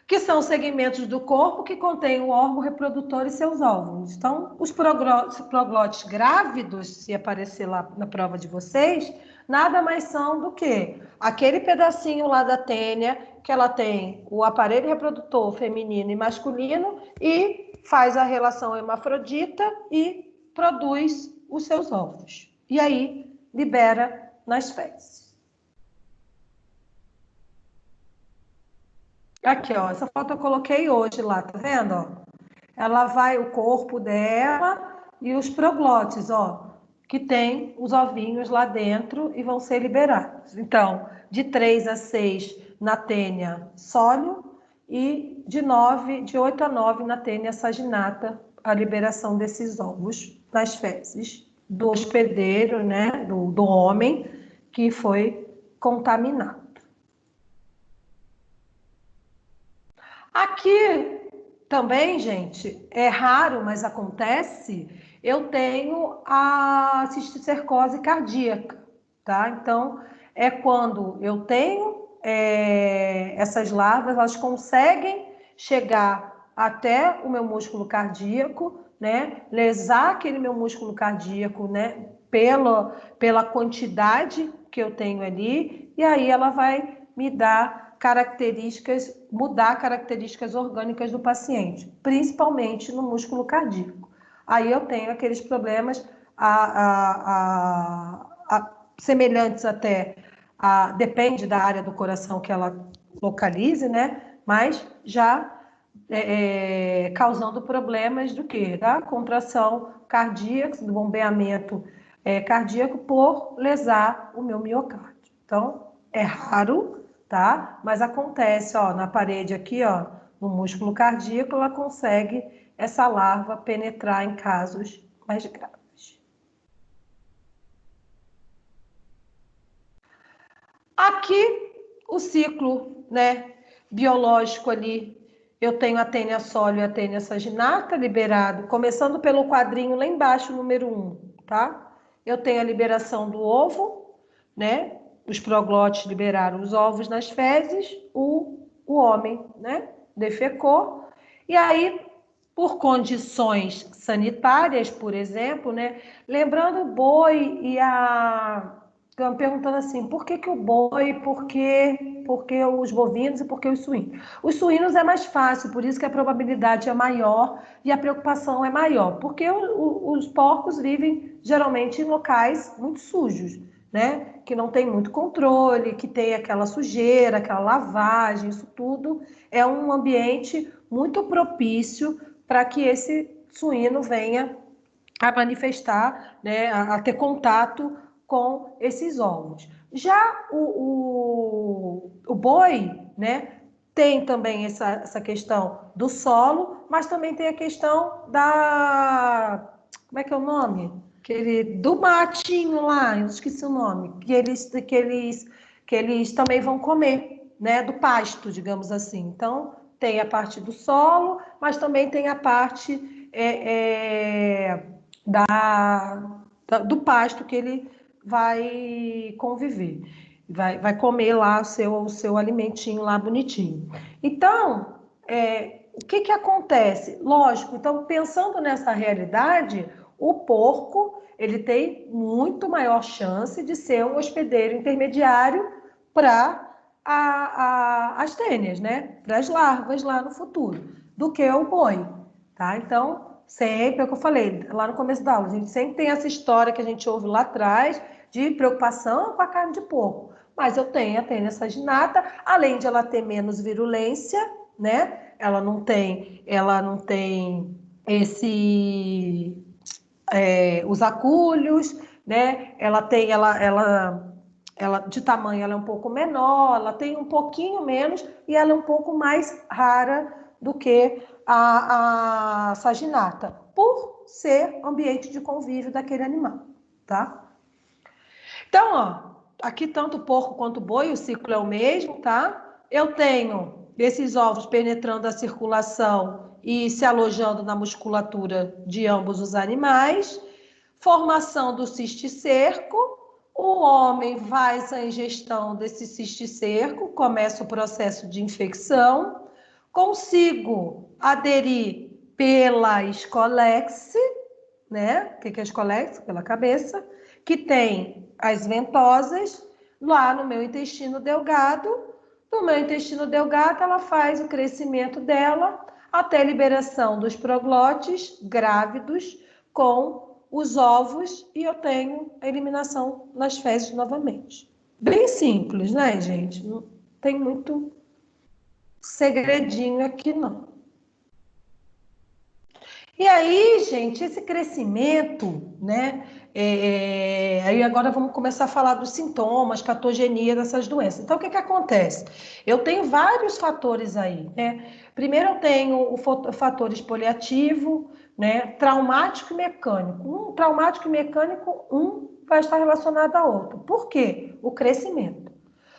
Que são segmentos do corpo que contêm o órgão reprodutor e seus óvulos. Então, os proglotes grávidos, se aparecer lá na prova de vocês, nada mais são do que aquele pedacinho lá da tênia, que ela tem o aparelho reprodutor feminino e masculino, e faz a relação hermafrodita e produz os seus óvulos. E aí, libera nas fezes. Aqui, ó, essa foto eu coloquei hoje lá, tá vendo? Ó? Ela vai, o corpo dela e os proglotes, ó, que tem os ovinhos lá dentro e vão ser liberados. Então, de 3 a 6 na tênia solium e de 8 a 9 na tênia saginata, a liberação desses ovos nas fezes do hospedeiro, né, do homem que foi contaminado. Aqui também, gente, é raro, mas acontece, eu tenho a cisticercose cardíaca, tá? Então, é quando eu tenho essas larvas, elas conseguem chegar até o meu músculo cardíaco, né? Lesar aquele meu músculo cardíaco, né? Pela quantidade que eu tenho ali, e aí ela vai me dar características, mudar características orgânicas do paciente, principalmente no músculo cardíaco. Aí eu tenho aqueles problemas semelhantes até, depende da área do coração que ela localize, né? Mas já causando problemas do quê? Da contração cardíaca, do bombeamento cardíaco por lesar o meu miocárdio. Então, é raro, tá? Mas acontece, ó, na parede aqui, ó, no músculo cardíaco, ela consegue essa larva penetrar em casos mais graves. Aqui, o ciclo, né, biológico ali, eu tenho a tênia sólio e a tênia saginata liberado, começando pelo quadrinho lá embaixo, número 1, tá? Eu tenho a liberação do ovo, né? Os proglótides liberaram os ovos nas fezes, o homem, né? Defecou. E aí, por condições sanitárias, por exemplo, né? Lembrando o boi e a... Estão perguntando assim, por que o boi, por que os bovinos e por que os suínos? Os suínos é mais fácil, por isso que a probabilidade é maior e a preocupação é maior, porque os porcos vivem geralmente em locais muito sujos, né? Que não tem muito controle, que tem aquela sujeira, aquela lavagem, isso tudo é um ambiente muito propício para que esse suíno venha a manifestar, né, a ter contato com esses ovos. Já o boi, né, tem também essa questão do solo, mas também tem a questão da... Como é que é o nome? Do matinho lá, eu esqueci o nome, que eles também vão comer, né, do pasto, digamos assim. Então, tem a parte do solo, mas também tem a parte do pasto que ele vai conviver, vai comer lá o seu alimentinho lá bonitinho. Então, o que acontece? Lógico, então, pensando nessa realidade, o porco ele tem muito maior chance de ser um hospedeiro intermediário para as tênias, né? Para as larvas lá no futuro, do que o boi, tá? Então, sempre, é o que eu falei lá no começo da aula, a gente sempre tem essa história que a gente ouve lá atrás de preocupação com a carne de porco. Mas eu tenho a tênia saginata, além de ela ter menos virulência, né? Ela não tem os acúlios, né? Ela de tamanho ela é um pouco menor, ela tem um pouquinho menos e ela é um pouco mais rara do que a saginata, por ser ambiente de convívio daquele animal, tá? Então, ó, aqui tanto o porco quanto o boi, o ciclo é o mesmo, tá? Eu tenho esses ovos penetrando a circulação e se alojando na musculatura de ambos os animais, formação do cisticerco, o homem faz a ingestão desse cisticerco, começa o processo de infecção, consigo aderir pela escolexe, né? O que é a escolexe? Pela cabeça, que tem as ventosas lá no meu intestino delgado. No meu intestino delgado, ela faz o crescimento dela até a liberação dos proglótis grávidos com os ovos e eu tenho a eliminação nas fezes novamente. Bem simples, né, gente? Não tem muito segredinho aqui, não. E aí, gente, esse crescimento, né? Aí agora vamos começar a falar dos sintomas, patogenia dessas doenças. Então, o que acontece? Eu tenho vários fatores aí, né? Primeiro, eu tenho o fator expoliativo, né? Traumático e mecânico. Traumático e mecânico, vai estar relacionado ao outro. Por quê? O crescimento.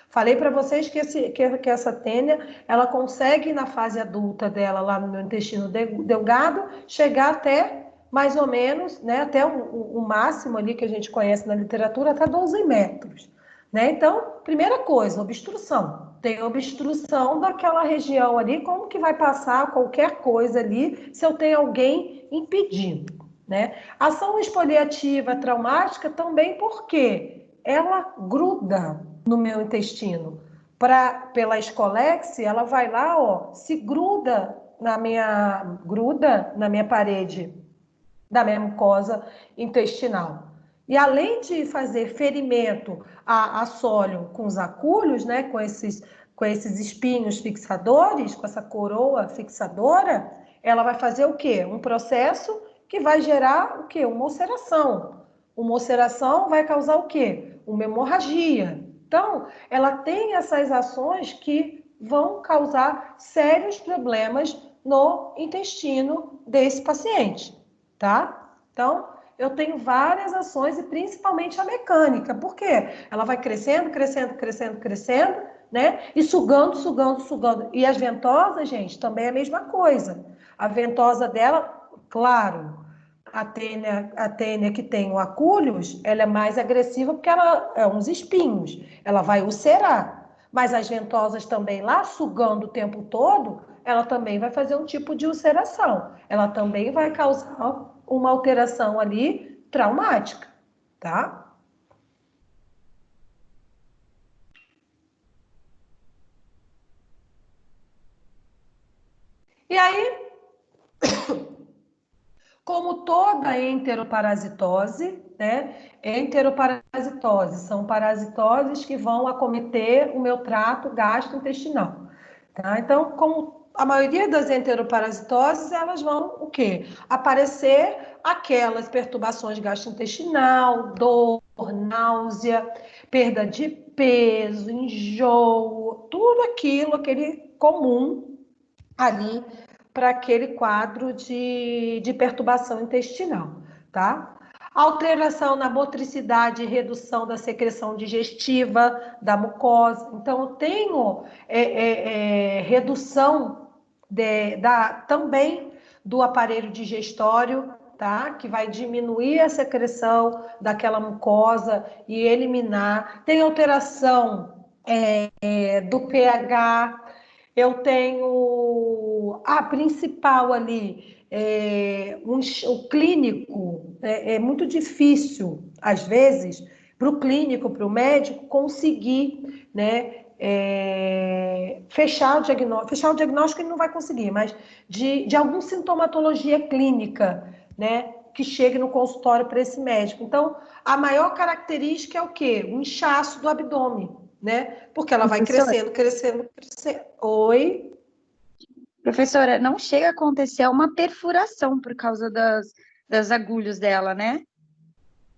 Falei para vocês que essa tênia, ela consegue, na fase adulta dela, lá no meu intestino delgado, chegar até, mais ou menos, né, até o máximo ali que a gente conhece na literatura, até 12 metros. Né? Então, primeira coisa, obstrução. tem obstrução daquela região ali, como que vai passar qualquer coisa ali se eu tenho alguém impedindo, né? Ação exfoliativa traumática também porque ela gruda no meu intestino. Pela escolex, ela vai lá, ó, se gruda na minha parede da minha mucosa intestinal. E além de fazer ferimento a sóleo com os acúlios, né, com esses espinhos fixadores, com essa coroa fixadora, ela vai fazer o quê? Um processo que vai gerar o quê? Uma ulceração. Uma ulceração vai causar o quê? Uma hemorragia. Então, ela tem essas ações que vão causar sérios problemas no intestino desse paciente, tá? Então, eu tenho várias ações e principalmente a mecânica. Por quê? Ela vai crescendo, crescendo, crescendo, crescendo, né? E sugando, sugando, sugando. E as ventosas, gente, também é a mesma coisa. A ventosa dela, claro, a tênia que tem o acúlios, ela é mais agressiva porque ela é uns espinhos. Ela vai ulcerar. Mas as ventosas também lá, sugando o tempo todo, ela também vai fazer um tipo de ulceração. Ela também vai causar uma alteração ali traumática, tá? E aí, como toda enteroparasitose, né? Enteroparasitose são parasitoses que vão acometer o meu trato gastrointestinal, tá? Então, como a maioria das enteroparasitoses, elas vão o quê? Aparecer aquelas perturbações gastrointestinal, dor, náusea, perda de peso, enjoo, tudo aquilo, aquele comum ali para aquele quadro de perturbação intestinal, tá? Alteração na motricidade e redução da secreção digestiva da mucosa. Então, eu tenho redução também do aparelho digestório, tá? Que vai diminuir a secreção daquela mucosa e eliminar. Tem alteração do pH. Eu tenho a principal ali, o clínico, é muito difícil, às vezes, para o clínico, para o médico, conseguir, né, fechar o diagnóstico ele não vai conseguir, mas de alguma sintomatologia clínica, né, que chegue no consultório para esse médico. Então, a maior característica é o quê? O inchaço do abdômen, né? Porque ela vai crescendo, crescendo, crescendo. Oi? Professora, não chega a acontecer uma perfuração por causa das agulhas dela, né?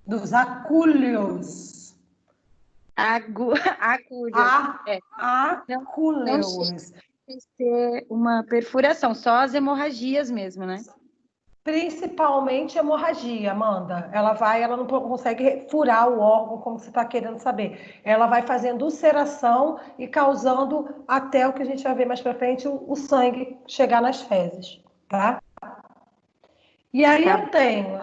Dos acúlios. Agulhas. Acúlios. Não ser uma perfuração, só as hemorragias mesmo, né? Principalmente hemorragia, Amanda. Ela não consegue furar o órgão como você está querendo saber. Ela vai fazendo ulceração e causando até o que a gente vai ver mais para frente, o sangue chegar nas fezes, tá? E aí eu tenho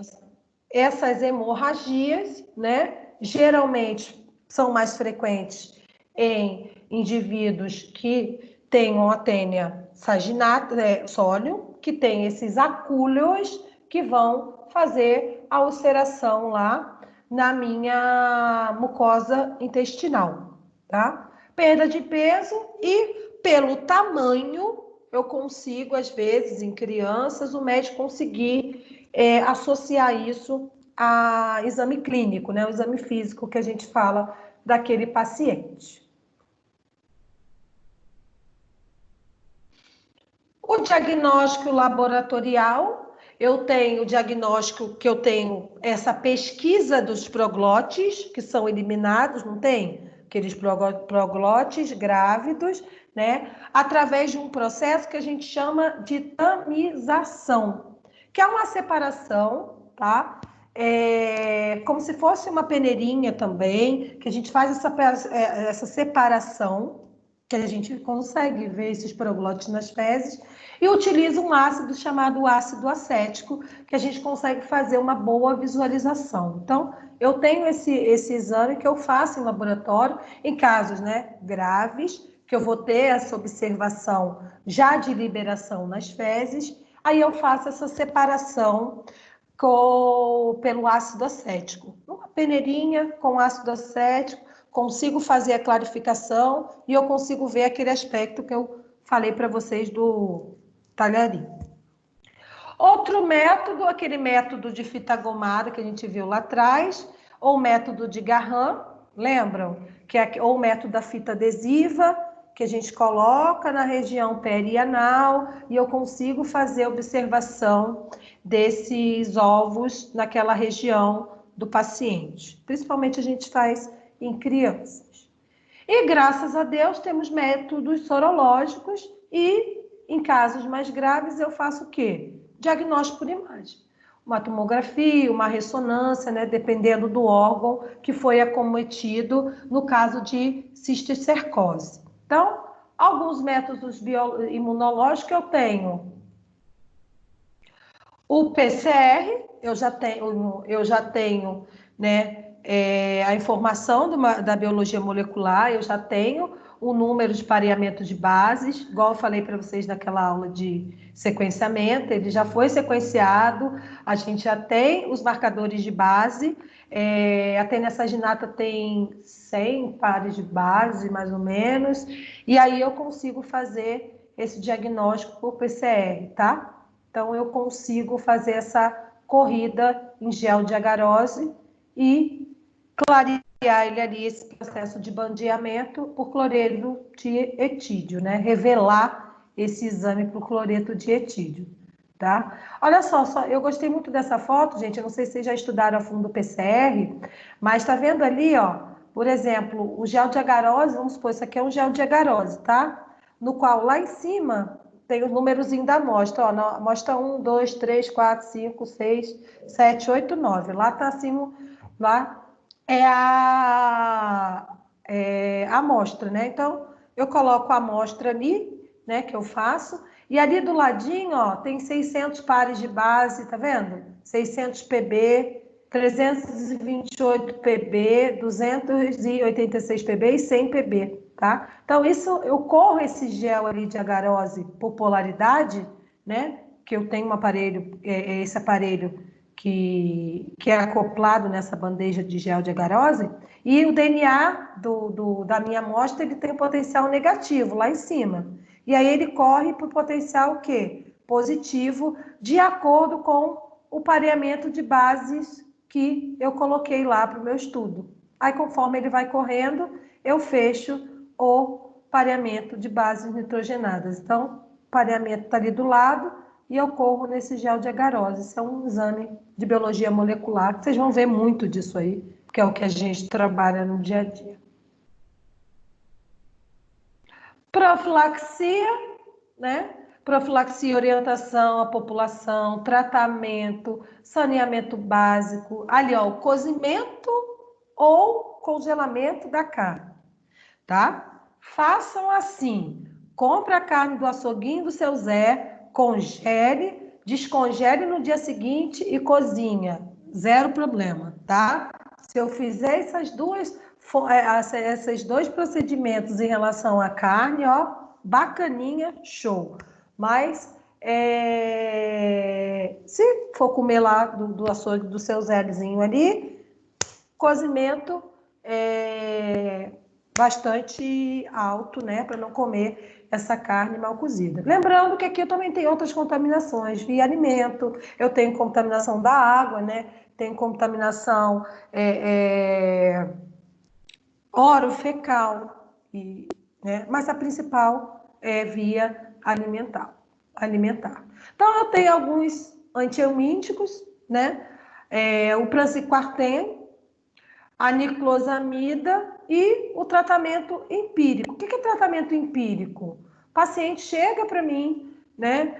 essas hemorragias, né? Geralmente são mais frequentes em indivíduos que tenham a tênia saginata, sóleo, que tem esses acúlios que vão fazer a ulceração lá na minha mucosa intestinal, tá? Perda de peso e pelo tamanho eu consigo, às vezes, em crianças, o médico conseguir associar isso a exame clínico, né? O exame físico que a gente fala daquele paciente. O diagnóstico laboratorial, eu tenho o diagnóstico que eu tenho essa pesquisa dos proglotes, que são eliminados, não tem? Aqueles proglotes grávidos, né? Através de um processo que a gente chama de tamização, que é uma separação, tá? Como se fosse uma peneirinha também, que a gente faz essa separação, que a gente consegue ver esses proglotes nas fezes, e utiliza um ácido chamado ácido acético, que a gente consegue fazer uma boa visualização. Então, eu tenho esse exame que eu faço em laboratório, em casos, né, graves, que eu vou ter essa observação já de liberação nas fezes, aí eu faço essa separação pelo ácido acético. Uma peneirinha com ácido acético, consigo fazer a clarificação e eu consigo ver aquele aspecto que eu falei para vocês do talharim. Outro método, aquele método de fita gomada que a gente viu lá atrás, ou o método de Garran, lembram? Ou o método da fita adesiva, que a gente coloca na região perianal e eu consigo fazer observação desses ovos naquela região do paciente. Principalmente a gente faz em crianças. E graças a Deus temos métodos sorológicos e em casos mais graves eu faço o quê? Diagnóstico por imagem. Uma tomografia, uma ressonância, né, dependendo do órgão que foi acometido no caso de cisticercose. Então, alguns métodos imunológicos eu tenho. O PCR, eu já tenho, né, a informação da biologia molecular, eu já tenho o número de pareamento de bases, igual eu falei para vocês naquela aula de sequenciamento, ele já foi sequenciado, a gente já tem os marcadores de base, a teniasaginata tem 100 pares de base, mais ou menos, e aí eu consigo fazer esse diagnóstico por PCR, tá? Então, eu consigo fazer essa corrida em gel de agarose e clarear ele ali, esse processo de bandeamento por cloreto de etídeo, né? Revelar esse exame para o cloreto de etídeo, tá? Olha só, eu gostei muito dessa foto, gente, eu não sei se vocês já estudaram a fundo o PCR, mas tá vendo ali, ó, por exemplo, o gel de agarose, vamos supor, isso aqui é um gel de agarose, tá? No qual lá em cima tem o númerozinho da amostra, ó, na amostra 1, 2, 3, 4, 5, 6, 7, 8, 9. Lá tá acima, lá é a amostra, né? Então, eu coloco a amostra ali, né, que eu faço, e ali do ladinho, ó, tem 600 pares de base, tá vendo? 600 PB, 328 PB, 286 PB e 100 PB, tá? Então, eu corro esse gel ali de agarose por polaridade, né? Que eu tenho um aparelho, esse aparelho que é acoplado nessa bandeja de gel de agarose, e o DNA da minha amostra, ele tem potencial negativo lá em cima. E aí ele corre para o potencial o quê? Positivo, de acordo com o pareamento de bases que eu coloquei lá para o meu estudo. Aí, conforme ele vai correndo, eu fecho o pareamento de bases nitrogenadas. Então, o pareamento está ali do lado e eu corro nesse gel de agarose. Isso é um exame de biologia molecular, que vocês vão ver muito disso aí, que é o que a gente trabalha no dia a dia. Profilaxia, né? Profilaxia, orientação à população, tratamento, saneamento básico, ali, ó, o cozimento ou congelamento da carne, tá? Façam assim, compre a carne do açouguinho do seu Zé, congele, descongele no dia seguinte e cozinha, zero problema, tá? Se eu fizer esses dois procedimentos em relação à carne, ó, bacaninha, show. Mas se for comer lá do açougue do seu Zézinho ali, cozimento bastante alto, né, para não comer essa carne mal cozida. Lembrando que aqui eu também tenho outras contaminações via alimento, eu tenho contaminação da água, né, tenho contaminação orofecal, né, mas a principal é via alimentar. Então, eu tenho alguns antihelmínticos, né, o praziquantel, a niclosamida e o tratamento empírico. O que é tratamento empírico? O paciente chega para mim, né?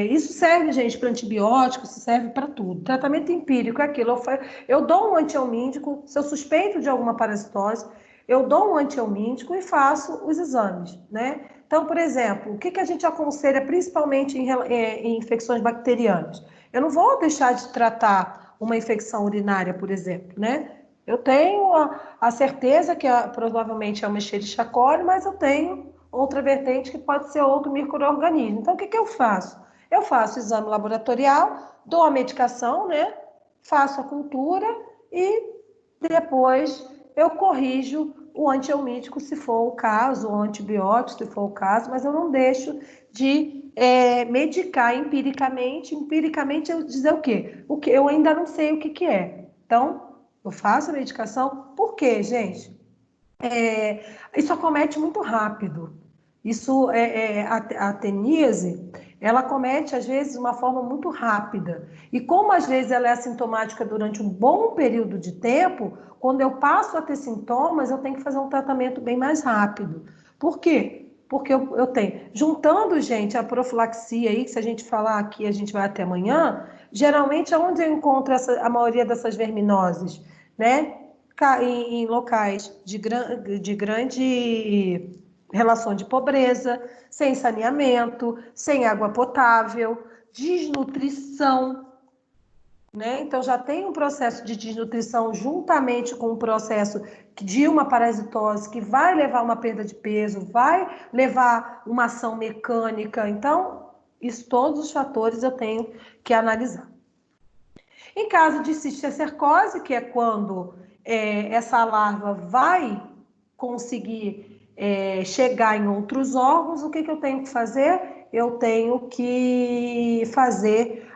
Isso serve, gente, para antibióticos, serve para tudo. Tratamento empírico é aquilo. Eu dou um antihelmíntico, se eu suspeito de alguma parasitose, eu dou um antihelmíntico e faço os exames, né? Então, por exemplo, o que a gente aconselha principalmente em infecções bacterianas? Eu não vou deixar de tratar uma infecção urinária, por exemplo, né? Eu tenho a certeza que provavelmente é uma Escherichia coli, mas eu tenho outra vertente que pode ser outro micro-organismo. Então, o que eu faço? Eu faço o exame laboratorial, dou a medicação, né? Faço a cultura e depois eu corrijo o antielmítico, se for o caso, o antibiótico, se for o caso, mas eu não deixo de medicar empiricamente. Empiricamente, eu dizer o quê? O que eu ainda não sei o que é. Então, eu faço a medicação. Por quê, gente? Isso acomete muito rápido. Isso a teníase, ela acomete às vezes de uma forma muito rápida. E como às vezes ela é assintomática durante um bom período de tempo, quando eu passo a ter sintomas, eu tenho que fazer um tratamento bem mais rápido. Por quê? Porque eu tenho. Juntando, gente, a profilaxia aí, que se a gente falar aqui, a gente vai até amanhã, geralmente aonde eu encontro a maioria dessas verminoses, né? Em locais de grande relação de pobreza, sem saneamento, sem água potável, desnutrição, né? Então já tem um processo de desnutrição juntamente com um processo de uma parasitose que vai levar uma perda de peso, vai levar uma ação mecânica. Então, isso, todos os fatores eu tenho que analisar. Em caso de cisticercose, que é quando essa larva vai conseguir chegar em outros órgãos, o que eu tenho que fazer? Eu tenho que fazer,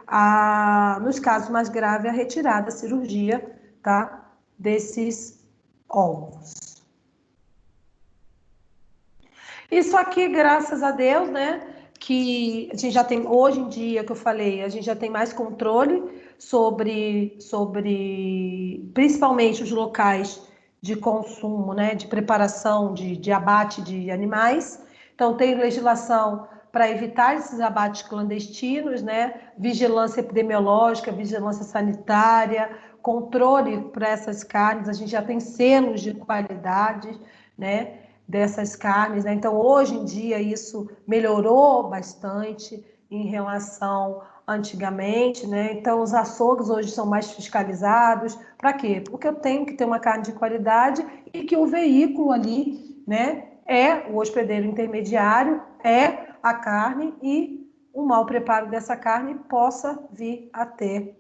nos casos mais graves, a retirada, a cirurgia, tá? Desses órgãos. Isso aqui, graças a Deus, né? Que a gente já tem, hoje em dia, que eu falei, a gente já tem mais controle sobre principalmente os locais de consumo, né? De preparação, de abate de animais. Então, tem legislação para evitar esses abates clandestinos, né? Vigilância epidemiológica, vigilância sanitária, controle para essas carnes. A gente já tem selos de qualidade, né? Dessas carnes, né? Então, hoje em dia, isso melhorou bastante em relação antigamente, né? Então, os açougues hoje são mais fiscalizados. Para quê? Porque eu tenho que ter uma carne de qualidade e que o veículo ali, né, é o hospedeiro intermediário, é a carne, e o mau preparo dessa carne possa vir a ter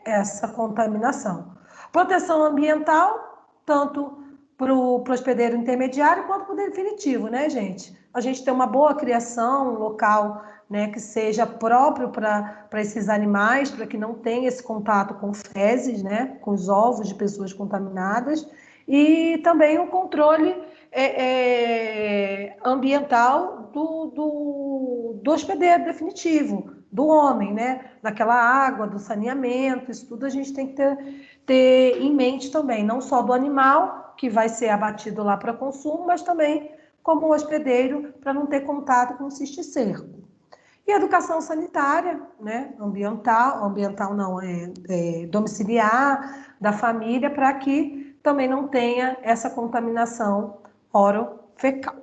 essa contaminação. Proteção ambiental, tanto para o hospedeiro intermediário quanto para o definitivo, né, gente? A gente tem uma boa criação, um local, né, que seja próprio para esses animais, para que não tenha esse contato com fezes, né, com os ovos de pessoas contaminadas, e também o controle ambiental do hospedeiro definitivo, do homem, né? Daquela água, do saneamento, isso tudo a gente tem que ter em mente também, não só do animal, que vai ser abatido lá para consumo, mas também como hospedeiro, para não ter contato com o cisticerco. E educação sanitária, né? Ambiental não, domiciliar da família, para que também não tenha essa contaminação orofecal.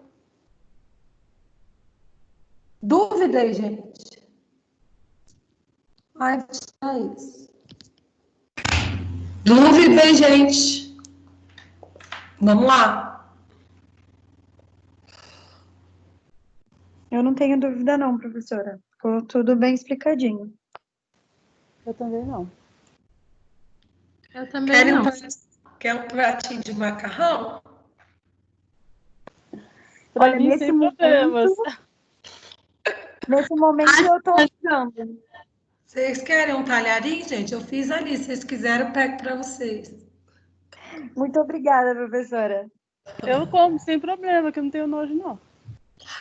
Dúvida aí, gente? Ai, é isso. Dúvida aí, gente? Vamos lá. Eu não tenho dúvida não, professora. Ficou tudo bem explicadinho. Eu também não. Eu também não. Quer um pratinho de macarrão? Pra Olha, mim, nesse sem momento, problemas. nesse momento eu tô usando. Vocês querem um talharim, gente? Eu fiz ali. Se vocês quiserem, eu pego para vocês. Muito obrigada, professora. Eu como sem problema, que eu não tenho nojo, não.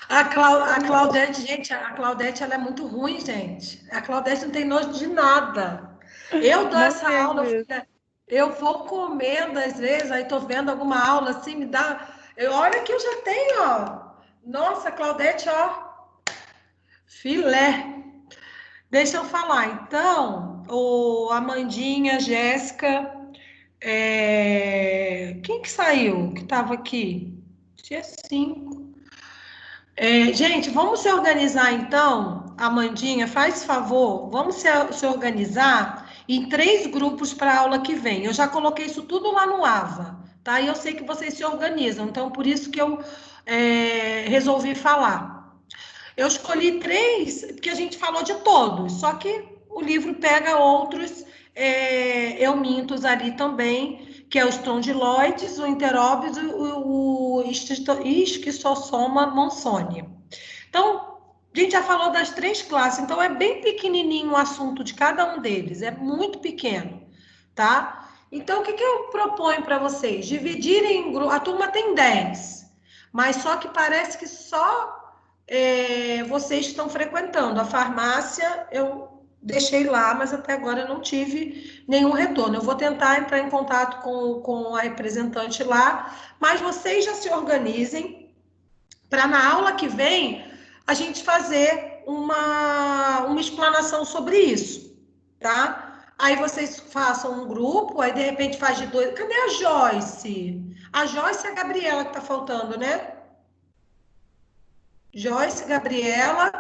A Claudete, gente, a Claudete, ela é muito ruim, gente. A Claudete não tem nojo de nada. Eu dou Não essa tenho aula, mesmo. filha, eu vou comendo às vezes, aí tô vendo alguma aula assim, me dá. Olha que eu já tenho, ó. Nossa, Claudete, ó, filé. Deixa eu falar, então, o Amandinha, Jéssica, quem que saiu, que estava aqui? Dia 5. Gente, vamos se organizar então, Amandinha, faz favor, vamos se organizar em 3 grupos para a aula que vem. Eu já coloquei isso tudo lá no AVA, tá? E eu sei que vocês se organizam, então por isso que eu resolvi falar. Eu escolhi 3, porque a gente falou de todos, só que o livro pega outros eumintos ali também, que é o estrondiloides, o enteróbios e o esquistossoma monsonia. Então, a gente já falou das 3 classes, então é bem pequenininho o assunto de cada um deles, é muito pequeno, tá? Então, o que eu proponho para vocês? Dividirem em grupo, a turma tem 10, mas só que parece que só vocês estão frequentando. A farmácia eu deixei lá, mas até agora eu não tive nenhum retorno. Eu vou tentar entrar em contato com a representante lá, mas vocês já se organizem para na aula que vem a gente fazer uma explanação sobre isso, tá? Aí vocês façam um grupo, aí de repente faz de 2. Cadê a Joyce? A Joyce e a Gabriela que tá faltando, né? Joyce, Gabriela.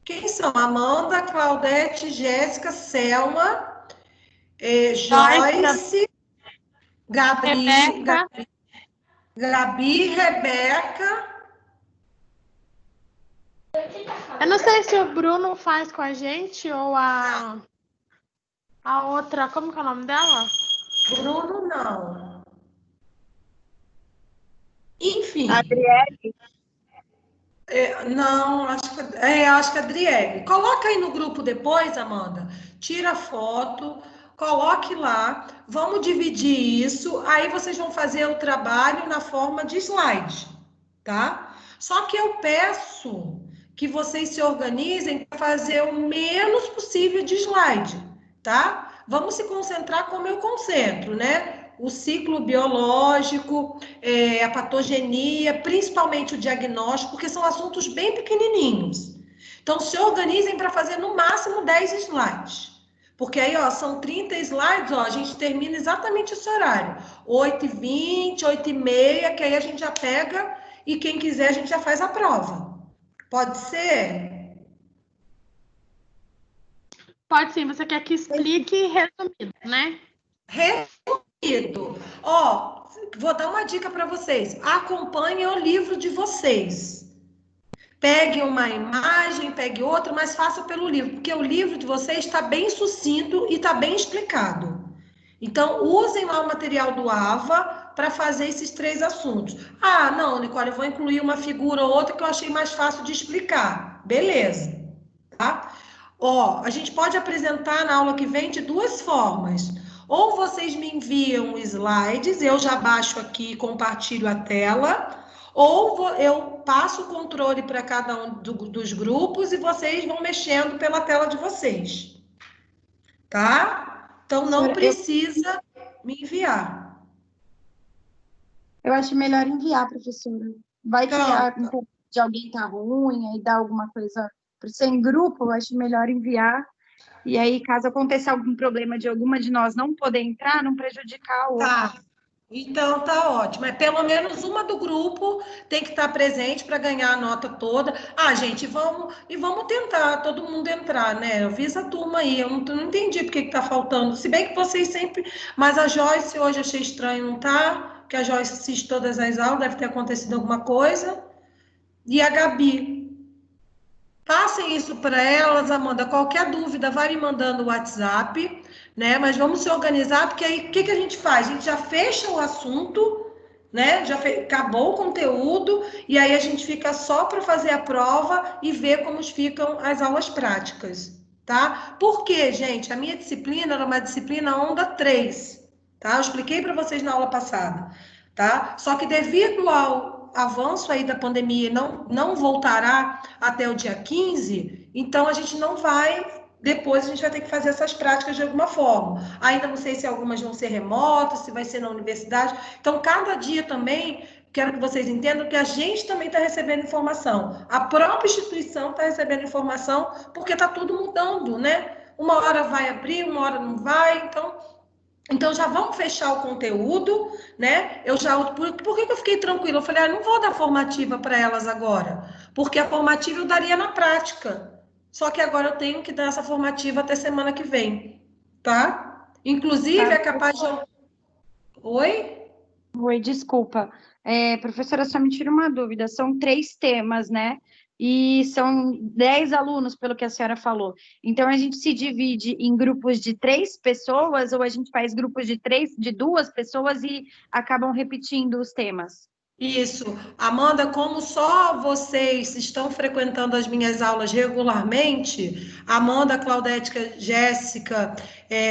Quem são? Amanda, Claudete, Jéssica, Selma, Joyce, Gabi, Rebeca. Eu não sei se o Bruno faz com a gente ou a outra. Como que é o nome dela? Bruno, não. Enfim. Adriele? Não, acho que é a Adriele. Coloca aí no grupo depois, Amanda. Tira a foto, coloque lá. Vamos dividir isso. Aí vocês vão fazer o trabalho na forma de slide, tá? Só que eu peço que vocês se organizem para fazer o menos possível de slide, tá? Vamos se concentrar como eu concentro, né? O ciclo biológico, a patogenia, principalmente o diagnóstico, porque são assuntos bem pequenininhos. Então, se organizem para fazer no máximo 10 slides. Porque aí, ó, são 30 slides, ó, a gente termina exatamente esse horário. 8h20, 8h30, que aí a gente já pega e quem quiser a gente já faz a prova. Pode ser? Pode sim, você quer que explique resumido, né? Resumido. Ó, vou dar uma dica para vocês. Acompanhem o livro de vocês. Pegue uma imagem, pegue outra, mas faça pelo livro, porque o livro de vocês está bem sucinto e está bem explicado. Então, usem lá o material do AVA para fazer esses 3 assuntos. Ah, não, Nicole, eu vou incluir uma figura ou outra que eu achei mais fácil de explicar. Beleza, tá? Ó, a gente pode apresentar na aula que vem de 2 formas. Ou vocês me enviam slides, eu já baixo aqui e compartilho a tela, ou eu passo o controle para cada um dos grupos e vocês vão mexendo pela tela de vocês. Tá? Então, não precisa me enviar. Eu acho melhor enviar, professora. Vai que de alguém tá ruim, aí dá alguma coisa para ser em grupo, eu acho melhor enviar. E aí, caso aconteça algum problema de alguma de nós não poder entrar, não prejudicar a outra. Tá. Então, tá ótimo. É pelo menos uma do grupo tem que estar presente para ganhar a nota toda. Ah, gente, vamos tentar todo mundo entrar, né? Avisa a turma aí. Eu não entendi por que tá faltando. Se bem que vocês sempre... Mas a Joyce hoje achei estranho, não tá? Porque a Joyce assiste todas as aulas, deve ter acontecido alguma coisa. E a Gabi. Passem isso para elas, Amanda. Qualquer dúvida, vai me mandando o WhatsApp, né? Mas vamos se organizar, porque aí o que a gente faz? A gente já fecha o assunto, né? Acabou o conteúdo, e aí a gente fica só para fazer a prova e ver como ficam as aulas práticas, tá? Porque, gente, a minha disciplina era uma disciplina onda 3, tá? Eu expliquei para vocês na aula passada, tá? Só que devido ao avanço aí da pandemia não voltará até o dia 15, então a gente não vai, depois a gente vai ter que fazer essas práticas de alguma forma. Ainda não sei se algumas vão ser remotas, se vai ser na universidade. Então, cada dia também, quero que vocês entendam que a gente também está recebendo informação. A própria instituição está recebendo informação, porque está tudo mudando, né? Uma hora vai abrir, uma hora não vai, então, já vamos fechar o conteúdo, né? Por que eu fiquei tranquila? Eu falei, não vou dar formativa para elas agora, porque a formativa eu daria na prática, só que agora eu tenho que dar essa formativa até semana que vem, tá? Inclusive, é capaz de eu... Oi? Oi, desculpa. Professora, só me tira uma dúvida. São 3 temas, né? E são 10 alunos, pelo que a senhora falou. Então, a gente se divide em grupos de 3 pessoas ou a gente faz grupos de 2 pessoas e acabam repetindo os temas? Isso. Amanda, como só vocês estão frequentando as minhas aulas regularmente, Amanda, Claudética, Jéssica,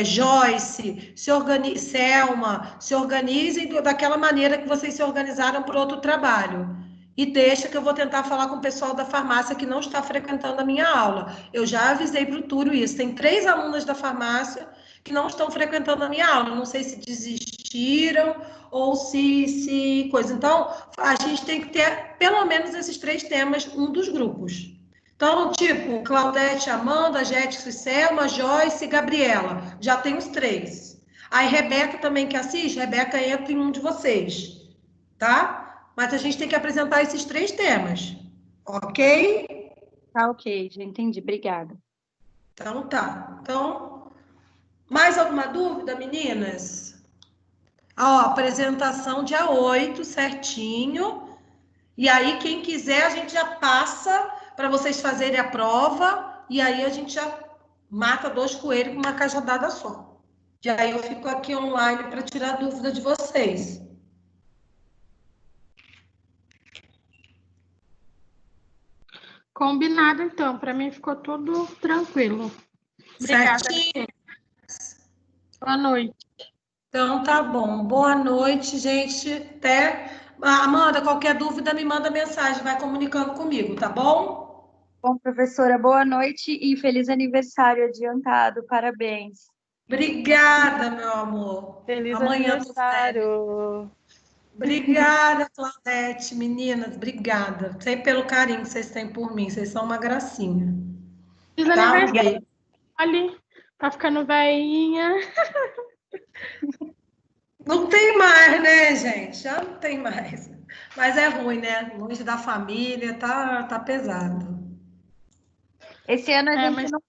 Joyce, Selma, se organizem daquela maneira que vocês se organizaram para outro trabalho. E deixa que eu vou tentar falar com o pessoal da farmácia que não está frequentando a minha aula. Eu já avisei para o Túlio isso. Tem 3 alunas da farmácia que não estão frequentando a minha aula. Não sei se desistiram ou se coisa. Então, a gente tem que ter pelo menos esses 3 temas, um dos grupos. Então, tipo, Claudete, Amanda, Jéssica, Selma, Joyce e Gabriela. Já tem os 3. Aí, Rebeca também que assiste, Rebeca entra em um de vocês, tá? Mas a gente tem que apresentar esses 3 temas, ok? Tá, ok, já entendi. Obrigada. Então, tá. Então, mais alguma dúvida, meninas? Ó, apresentação dia 8, certinho. E aí, quem quiser, a gente já passa para vocês fazerem a prova. E aí, a gente já mata 2 coelhos com uma cajadada só. E aí, eu fico aqui online para tirar dúvida de vocês. Combinado, então. Para mim ficou tudo tranquilo. Obrigada. Certinho? Boa noite. Então, tá bom. Boa noite, gente. Até. Amanda, qualquer dúvida, me manda mensagem, vai comunicando comigo, tá bom? Bom, professora, boa noite e feliz aniversário adiantado. Parabéns. Obrigada, meu amor. Feliz Amanhã eu tô férias. aniversário. Obrigada, Claudete, meninas, obrigada. Sempre pelo carinho que vocês têm por mim, vocês são uma gracinha. Feliz Tá? aniversário. Olha, tá ficando velhinha. Não tem mais, né, gente? Já não tem mais. Mas é ruim, né? Longe da família, tá pesado. Esse ano a gente mas não